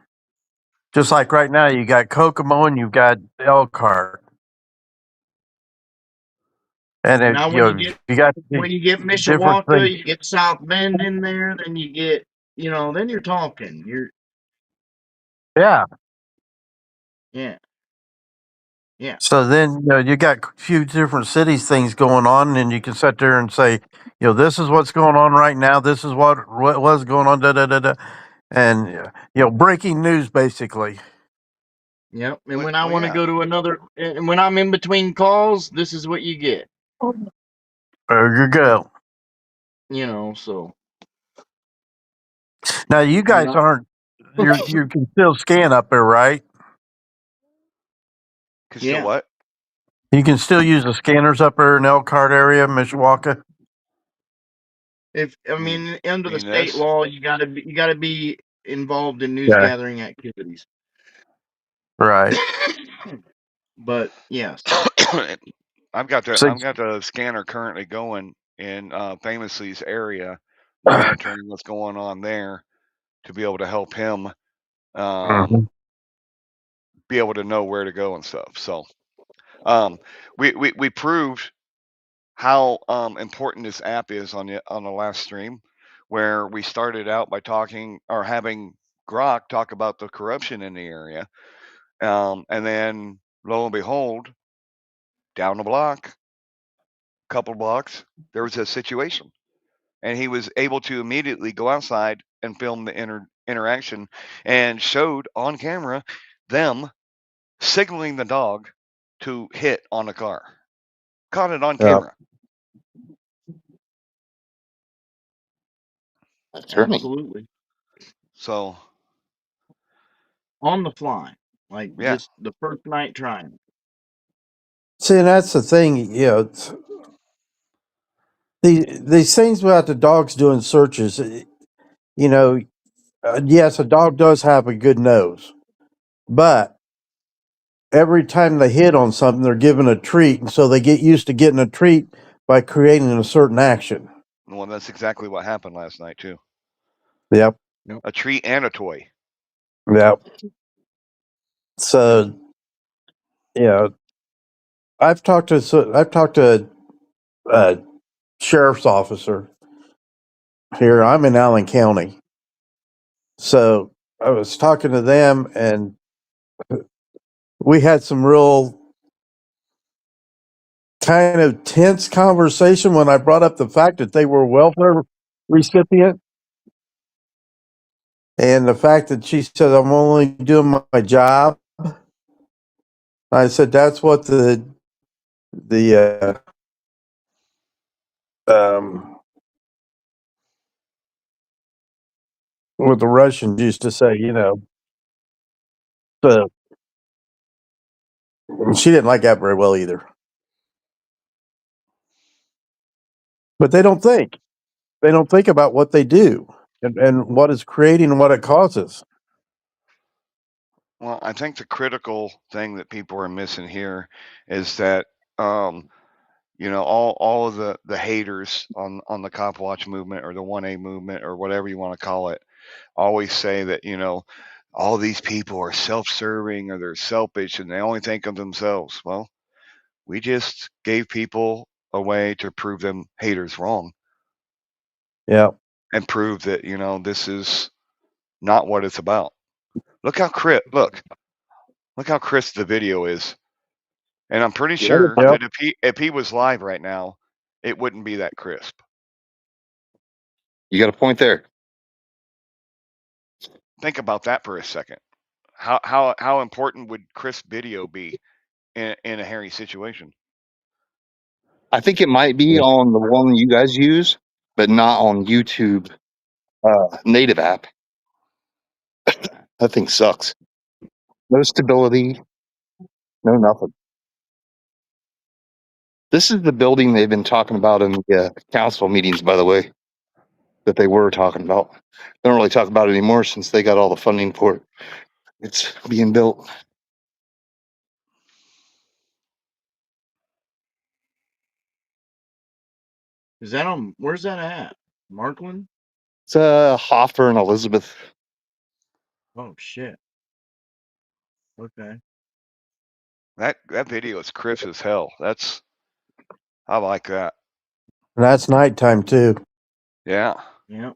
Just like right now, you got Kokomo and you've got Elkhart. And it, now, when you get Mishawaka, you get South Bend in there, then you get, then you're talking. Yeah. Yeah. So then, you got a few different cities things going on, and you can sit there and say, this is what's going on right now. This is what was going on, da da da da, and breaking news basically. Yep. And when I want to go to and when I'm in between calls, this is what you get. There you go. So. Now you guys aren't. You can still scan up there, right? Can still what? You can still use the scanners up there in Elkhart area, Mishawaka. Under the state law, you gotta be involved in news gathering activities. Right. But yes. I've got the scanner currently going in Famously's area, monitoring what's going on there to be able to help him be able to know where to go and stuff. So we proved how important this app is on the last stream, where we started out by talking or having Grok talk about the corruption in the area, and then lo and behold, down the block, couple blocks, there was a situation, and he was able to immediately go outside and film the interaction and showed on camera them signaling the dog to hit on the car. Caught it on camera. Absolutely. So on the fly, like just the first night trying. See, and that's the thing, these things about the dogs doing searches, yes, a dog does have a good nose, but every time they hit on something, they're given a treat, and so they get used to getting a treat by creating a certain action. Well, that's exactly what happened last night too. Yep. A treat and a toy. Yep. So, I've talked to a sheriff's officer here. I'm in Allen County, so I was talking to them, and we had some real kind of tense conversation when I brought up the fact that they were a welfare recipient. And the fact that she said, I'm only doing my job. I said, that's what what the Russians used to say, So she didn't like that very well either. But they don't think. They don't think about what they do and what it's creating and what it causes. Well, I think the critical thing that people are missing here is that, all of the haters on the Cop Watch movement or the 1A movement or whatever you want to call it, always say that, all these people are self-serving or they're selfish and they only think of themselves. Well, we just gave people a way to prove them haters wrong. Yeah. And prove that, this is not what it's about. Look how look, Look how crisp the video is. And I'm pretty Yeah, sure Yep. that if he was live right now, it wouldn't be that crisp. you got a point there. Think about that for a second. How important would crisp video be in a hairy situation? I think it might be on the one you guys use, but not on YouTube native app. That thing sucks. No stability, no nothing. This is the building they've been talking about in the council meetings, by the way, that they were talking about. They don't really talk about it anymore since they got all the funding for it. It's being built. Is that on? Where's that at? Markland? It's Hoffer and Elizabeth. Oh shit. Okay. That video is crisp as hell. I like that. And that's nighttime too. Yeah. Yeah.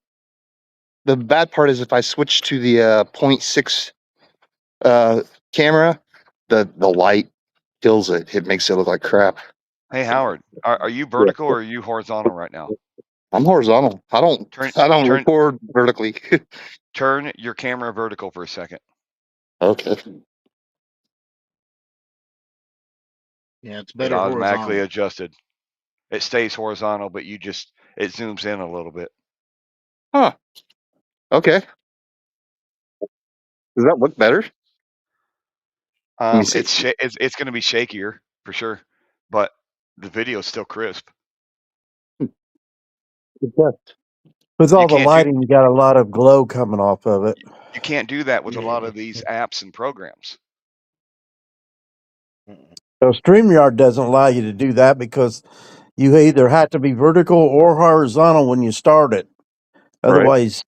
The bad part is if I switch to the 0.6 camera, the light kills it. It makes it look like crap. Hey Howard, are you vertical or are you horizontal right now? I'm horizontal. I don't record vertically. Turn your camera vertical for a second. Okay. Yeah, it's better. It automatically adjusted. It stays horizontal, but it zooms in a little bit. Huh. Okay. Does that look better? It's going to be shakier for sure, but the video is still crisp. With all the lighting, you got a lot of glow coming off of it. You can't do that with a lot of these apps and programs. So StreamYard doesn't allow you to do that because you either have to be vertical or horizontal when you start it. Otherwise,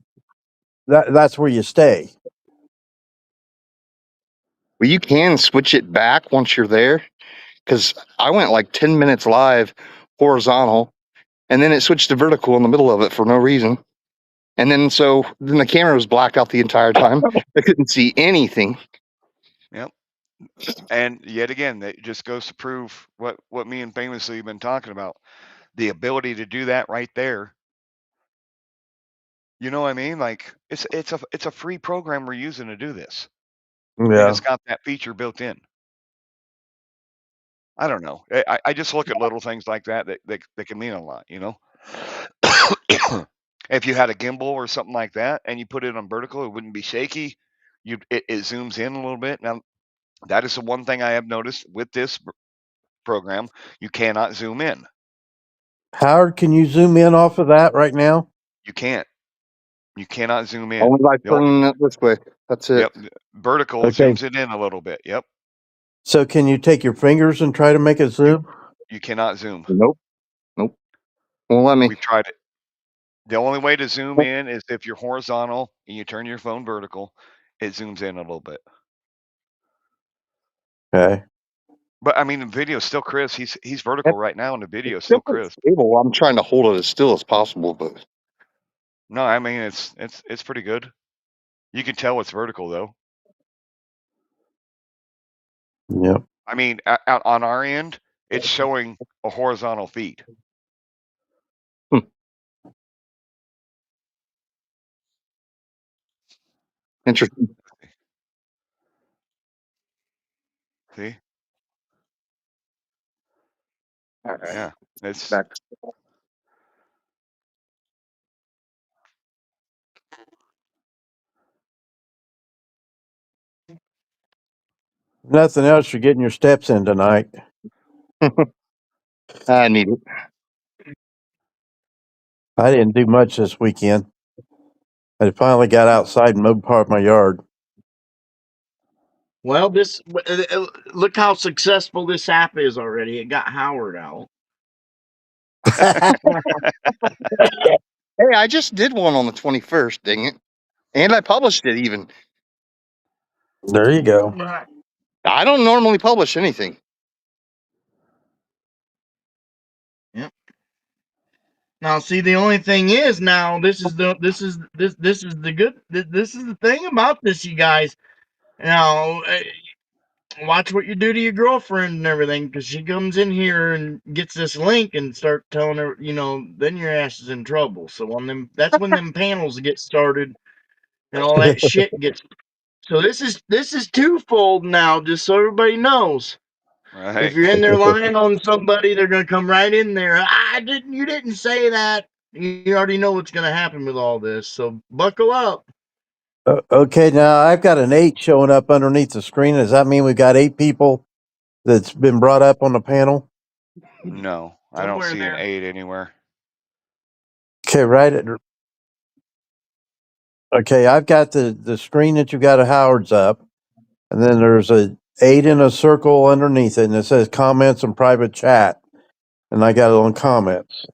that's where you stay. Well, you can switch it back once you're there, because I went like 10 minutes live horizontal, and then it switched to vertical in the middle of it for no reason. And then the camera was blacked out the entire time. I couldn't see anything. Yep. And yet again, that just goes to prove what me and Famously have been talking about. The ability to do that right there. You know what I mean? Like it's a free program we're using to do this. Yeah. And it's got that feature built in. I don't know. I just look at little things like that can mean a lot, you know? If you had a gimbal or something like that and you put it on vertical, it wouldn't be shaky. It zooms in a little bit. Now, that is the one thing I have noticed with this program. You cannot zoom in. Howard, can you zoom in off of that right now? You can't. You cannot zoom in. Only by turning it this way. That's it. Yep. Vertical zooms it in a little bit. Yep. So can you take your fingers and try to make it zoom? You cannot zoom. Nope. Won't let me. We've tried it. The only way to zoom in is if you're horizontal and you turn your phone vertical, it zooms in a little bit. Okay. But I mean, the video is still crisp. He's vertical right now, and the video is still crisp. Stable. I'm trying to hold it as still as possible, but no, I mean it's pretty good. You can tell it's vertical though. Yep. I mean, out on our end, it's showing a horizontal feed. Interesting. See? All right. Yeah, it's back. Nothing else. You're getting your steps in tonight. I need it. I didn't do much this weekend. I finally got outside and mowed part of my yard. Well, look how successful this app is already. It got Howard out. Hey, I just did one on the 21st, dang it. And I published it even. There you go. I don't normally publish anything. Yep. Now, see, the only thing is now this is the thing about this, you guys. Now, watch what you do to your girlfriend and everything, because she comes in here and gets this link and start telling her, then your ass is in trouble. So that's when them panels get started and all that shit gets. So this is twofold now, just so everybody knows. Right. If you're in there lying on somebody, they're gonna come right in there. You didn't say that. You already know what's gonna happen with all this. So buckle up. Okay, now I've got an 8 showing up underneath the screen. Does that mean we've got 8 people that's been brought up on the panel? No, I don't see an 8 anywhere. Okay, okay, I've got the screen that you got of Howard's up, and then there's a 8 in a circle underneath it, and it says comments and private chat, and I got it on comments.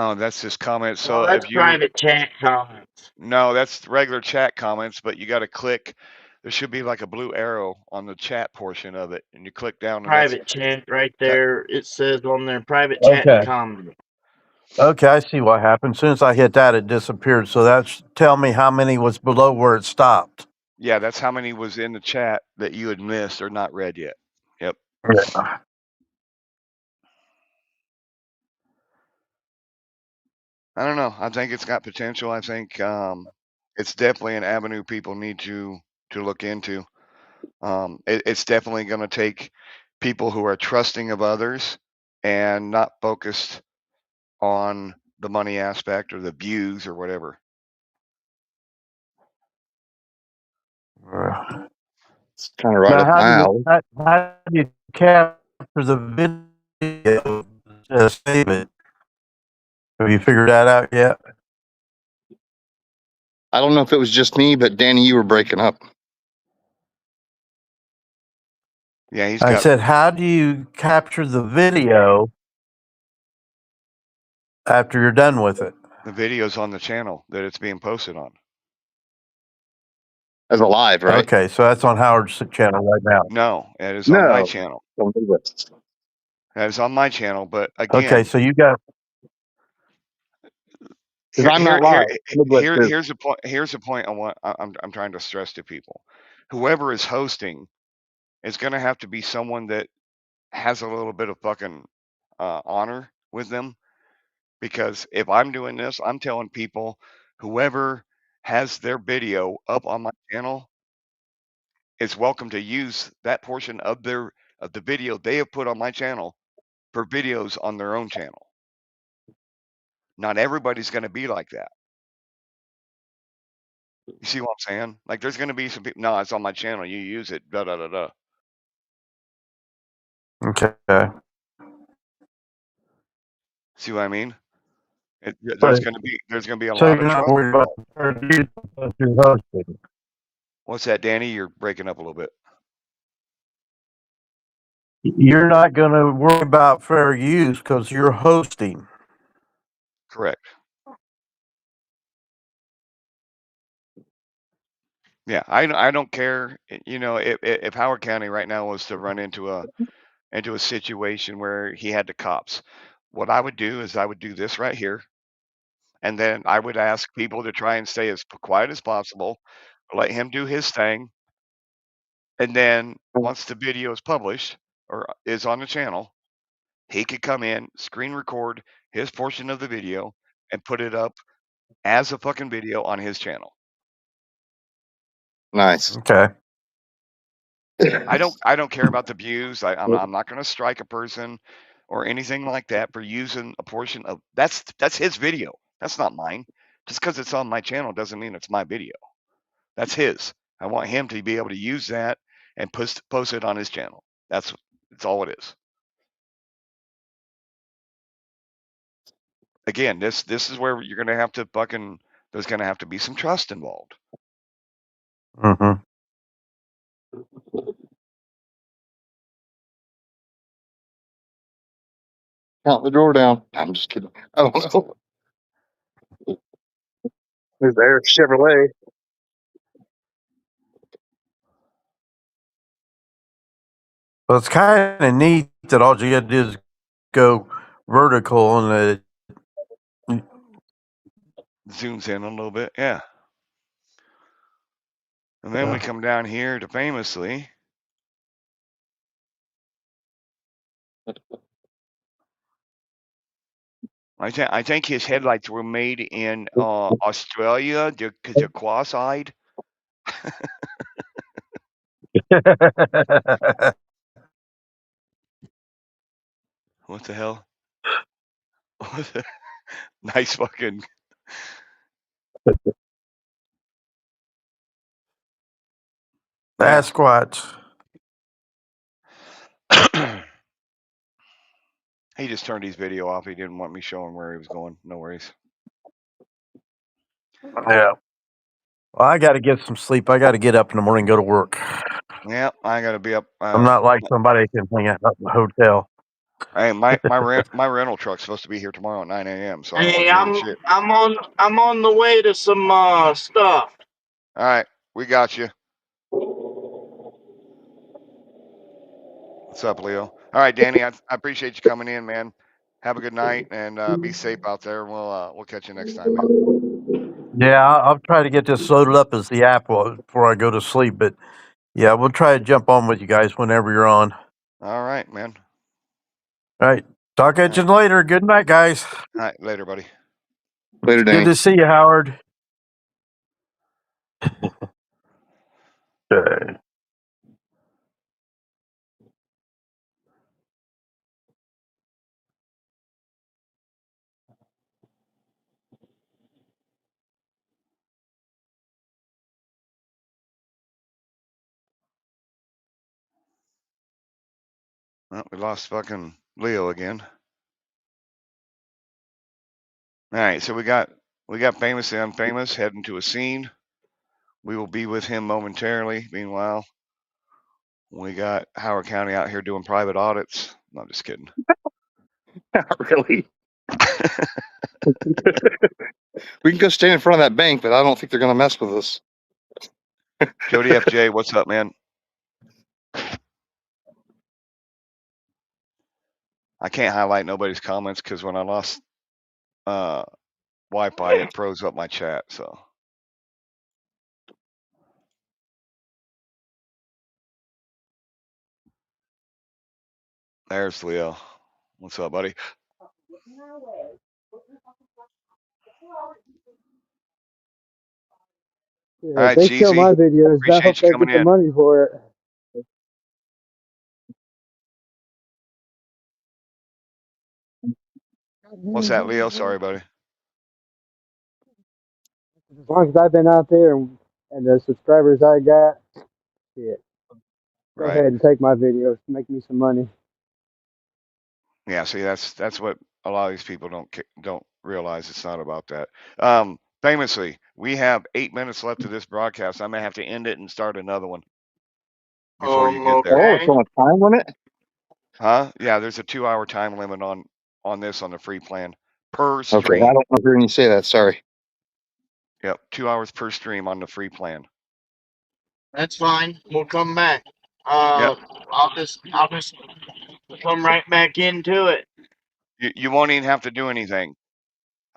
Oh, that's just comments. So that's if you private chat comments. No, that's regular chat comments, but you got to click. There should be like a blue arrow on the chat portion of it, and you click down. And private chat right there. It says on there private chat Okay. and comment. Okay, I see what happened. As soon as I hit that, it disappeared. So that's tell me how many was below where it stopped. Yeah, that's how many was in the chat that you had missed or not read yet. Yep. Yeah. I don't know. I think it's got potential. I think it's definitely an avenue people need to look into. It's definitely going to take people who are trusting of others and not focused on the money aspect or the views or whatever. It's kind of right up my alley. How do you capture the video? Save it. Have you figured that out yet? I don't know if it was just me, but Danny, you were breaking up. Yeah, I said, how do you capture the video after you're done with it? The video's on the channel that it's being posted on. As a live, right? Okay, so that's on Howard's channel right now. No, it is on my channel. That is on my channel, but again. Okay, so you got. I'm not live. Here's a point. Here's a point I'm trying to stress to people. Whoever is hosting is going to have to be someone that has a little bit of fucking honor with them, because if I'm doing this, I'm telling people whoever has their video up on my channel is welcome to use that portion of the video they have put on my channel for videos on their own channel. Not everybody's going to be like that. You see what I'm saying? Like, there's going to be some people. No, it's on my channel. You use it. Da da da da. Okay. See what I mean? There's going to be a lot So of you're not trust. worried about your hosting. What's that, Danny? You're breaking up a little bit. You're not going to worry about fair use because you're hosting. Correct. Yeah, I don't care. You know, if Howard County right now was to run into a situation where he had the cops, what I would do is I would do this right here, and then I would ask people to try and stay as quiet as possible, let him do his thing, and then once the video is published or is on the channel, he could come in, screen record his portion of the video, and put it up as a fucking video on his channel. Nice. Okay. I don't care about the views. I'm not going to strike a person or anything like that for using a portion of that's his video. That's not mine. Just because it's on my channel doesn't mean it's my video. That's his. I want him to be able to use that and post it on his channel. That's all it is. Again, this is where you're going to have to there's going to have to be some trust involved. Mm-hmm. Count the drawer down. I'm just kidding. Oh no. There's Eric Chevrolet. Well, it's kind of neat that all you got to do is go vertical and it zooms in a little bit. Yeah. And then we come down here to famously I think his headlights were made in Australia because they're cross-eyed. What the hell? Nice fucking. Sasquatch. He just turned his video off. He didn't want me showing where he was going. No worries. Yeah. Well, I got to get some sleep. I got to get up in the morning and go to work. Yeah, I got to be up. I'm not like somebody that can hang out in the hotel. Hey, my rental truck's supposed to be here tomorrow at 9 a.m. So hey, I'm on the way to some stuff. All right, we got you. What's up, Leo? All right, Danny, I appreciate you coming in, man. Have a good night and be safe out there. We'll catch you next time, man. Yeah, I'll try to get this loaded up as the app before I go to sleep. But yeah, we'll try to jump on with you guys whenever you're on. All right, man. All right. Talk at you later. Good night, guys. All right, later, buddy. Later, Danny. Good to see you, Howard. Okay. Well, we lost fucking Leo again. All right, so we got Famous and Unfamous heading to a scene. We will be with him momentarily. Meanwhile, we got Howard County out here doing private audits. No, I'm just kidding. Not really. We can go stand in front of that bank, but I don't think they're going to mess with us. Jody FJ, what's up, man? I can't highlight nobody's comments because when I lost Wi-Fi, it froze up my chat. So there's Leo. What's up, buddy? Yeah, All right, they kill my videos. I hope they get the money for it. What's that, Leo? Sorry, buddy. As long as I've been out there and the subscribers I got, yeah. Go ahead and take my videos, make me some money. Yeah, see, that's what a lot of these people don't realize. It's not about that. Famously, we have 8 minutes left of this broadcast. I may have to end it and start another one before you get there. Oh, it's on a time limit? Huh? Yeah, there's a 2-hour time limit on this on the free plan per stream. Okay, I don't remember you say that. Sorry. Yep, 2 hours per stream on the free plan. That's fine. We'll come back. I'll just come right back into it. You won't even have to do anything.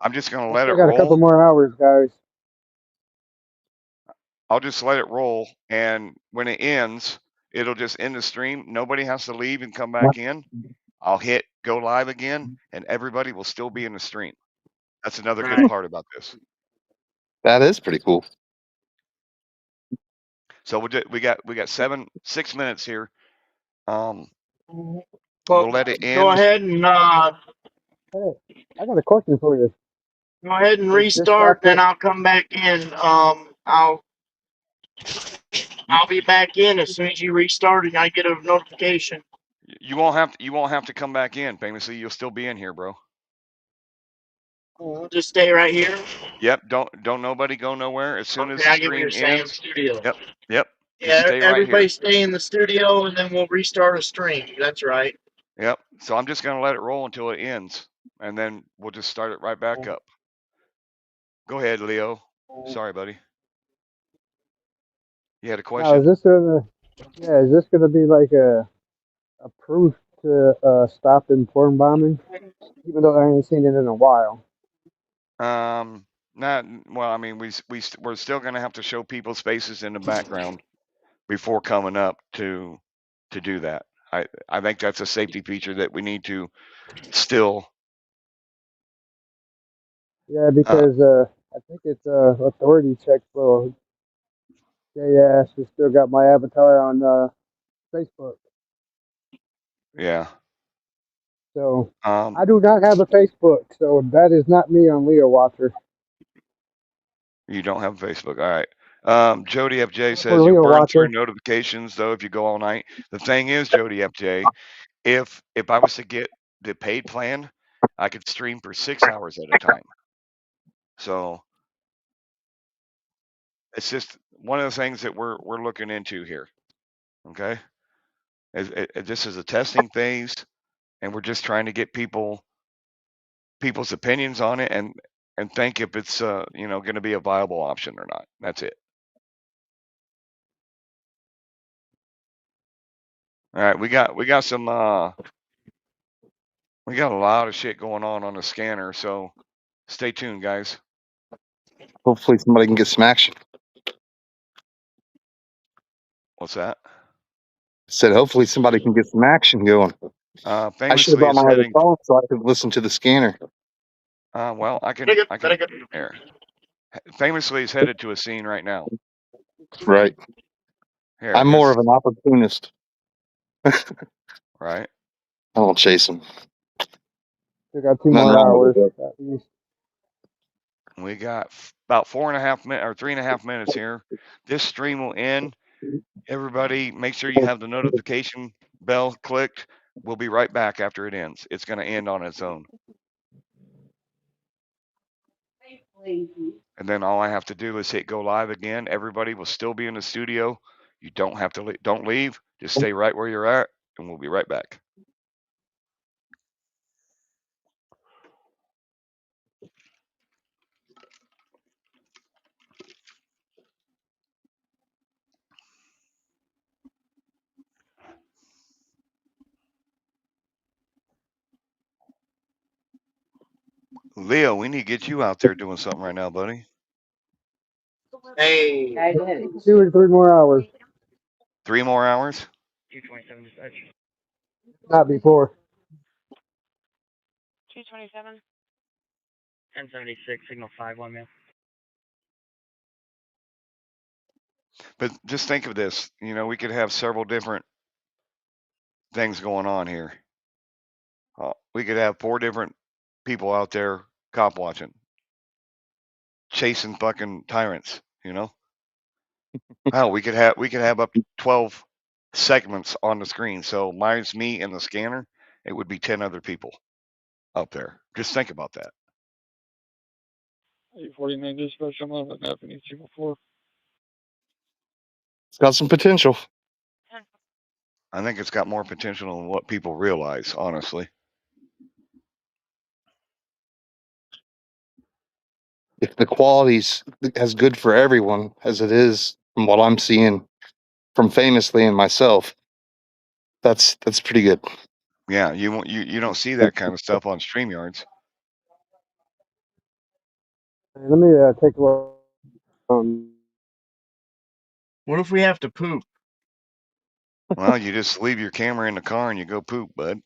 I'm just gonna let it roll. I got a couple more hours, guys. I'll just let it roll, and when it ends, it'll just end the stream. Nobody has to leave and come back in. I'll hit go live again, and everybody will still be in the stream. That's another good part about this. That is pretty cool. So we got 6 minutes here. Well, we'll let it end. Go ahead and hey, I got a question for you. Go ahead and restart, then I'll come back in. I'll be back in as soon as you restart and I get a notification. You won't have to come back in. Famously, you'll still be in here, bro. We'll just stay right here. Yep. Don't nobody go nowhere. As soon as the I get what stream you're saying. ends. Studio. Yep. Yeah, stay everybody right stay in the studio, and then we'll restart a stream. That's right. Yep. So I'm just gonna let it roll until it ends, and then we'll just start it right back up. Go ahead, Leo. Sorry, buddy. You had a question? Now, is this gonna be like a proof to stopping porn bombing? Even though I haven't seen it in a while. Not well. I mean, we're still gonna have to show people's faces in the background before coming up to do that. I think that's a safety feature that we need to still Yeah, because I think it's authority check for Jay Ash has still got my avatar on Facebook. Yeah. So I do not have a Facebook, so that is not me on Leo Watcher. You don't have Facebook. All right. Jody FJ says For you Leo burn through Watcher. notifications though if you go all night. The thing is, Jody FJ, if I was to get the paid plan, I could stream for 6 hours at a time. So it's just one of the things that we're looking into here. Okay, this is a testing phase, and we're just trying to get people's opinions on it and think if it's going to be a viable option or not. That's it. All right, we got some we got a lot of shit going on the scanner, so stay tuned, guys. Hopefully somebody can get some action. What's that? I said hopefully somebody can get some action going. I should have brought my other phone so I could listen to the scanner. Well, I can here. Famously is headed to a scene right now. Right. Here, I'm more of an opportunist. Right. I won't chase them. We got 2 more hours. We got about 4.5 minutes or 3.5 minutes here. This stream will end. Everybody, make sure you have the notification bell clicked. We'll be right back after it ends. It's going to end on its own. And then all I have to do is hit go live again. Everybody will still be in the studio. You don't have to don't leave. Just stay right where you're at, and we'll be right back. Leo, we need to get you out there doing something right now, buddy. Hey. 2 or 3 more hours. 3 more hours? 227 dispatch. Not before. 227. 1076, signal 5-1, man. But just think of this. We could have several different things going on here. We could have 4 different people out there cop watching, chasing fucking tyrants. Hell, we could have up to 12 segments on the screen. So minus me and the scanner, it would be 10 other people up there. Just think about that. 849 dispatch, I'm on an Avenue 204. It's got some potential. I think it's got more potential than what people realize, honestly. If the quality's as good for everyone as it is from what I'm seeing from Famously and myself, that's pretty good. Yeah, you don't see that kind of stuff on StreamYards. Let me take a look. What if we have to poop? Well, you just leave your camera in the car and you go poop, bud.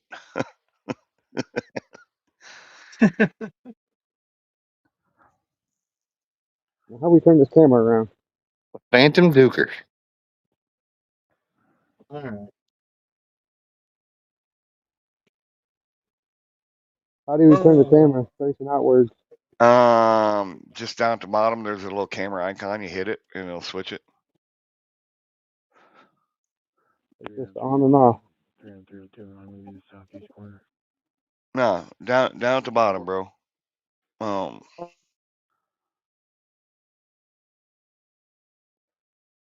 How we turn this camera around? Phantom Duker. All right. How do we turn the camera facing outwards? Just down at the bottom, there's a little camera icon. You hit it, and it'll switch it. Just on and off. No, down at the bottom, bro.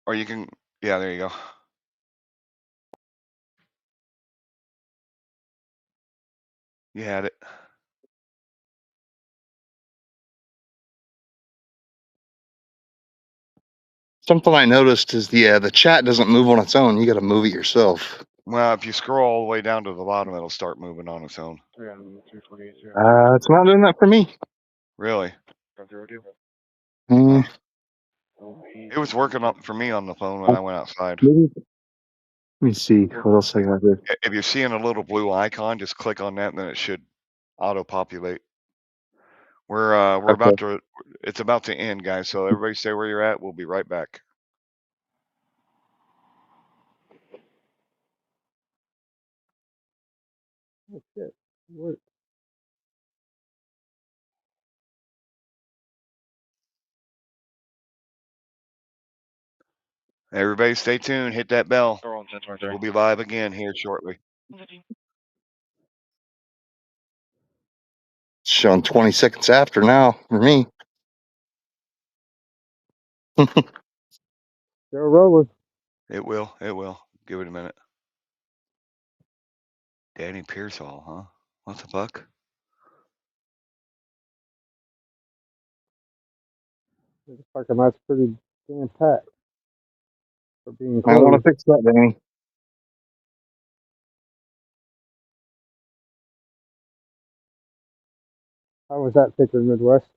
Or you can, yeah, there you go. You had it. Something I noticed is the chat doesn't move on its own. You got to move it yourself. Well, if you scroll all the way down to the bottom, it'll start moving on its own. It's not doing that for me. Really? Mm. It was working for me on the phone when I went outside. Let me see what else I got here. If you're seeing a little blue icon, just click on that, and then it should auto-populate We're Okay. it's about to end, guys. So everybody stay where you're at. We'll be right back. Oh shit. What? Everybody stay tuned. Hit that bell. We'll be live again here shortly. Showing 20 seconds after now for me. Still rolling. It will. It will. Give it a minute. Danny Pearsall, huh? What the fuck? The parking lot's pretty damn packed for being I want to closed. fix that, Danny. How was that thicker Midwest?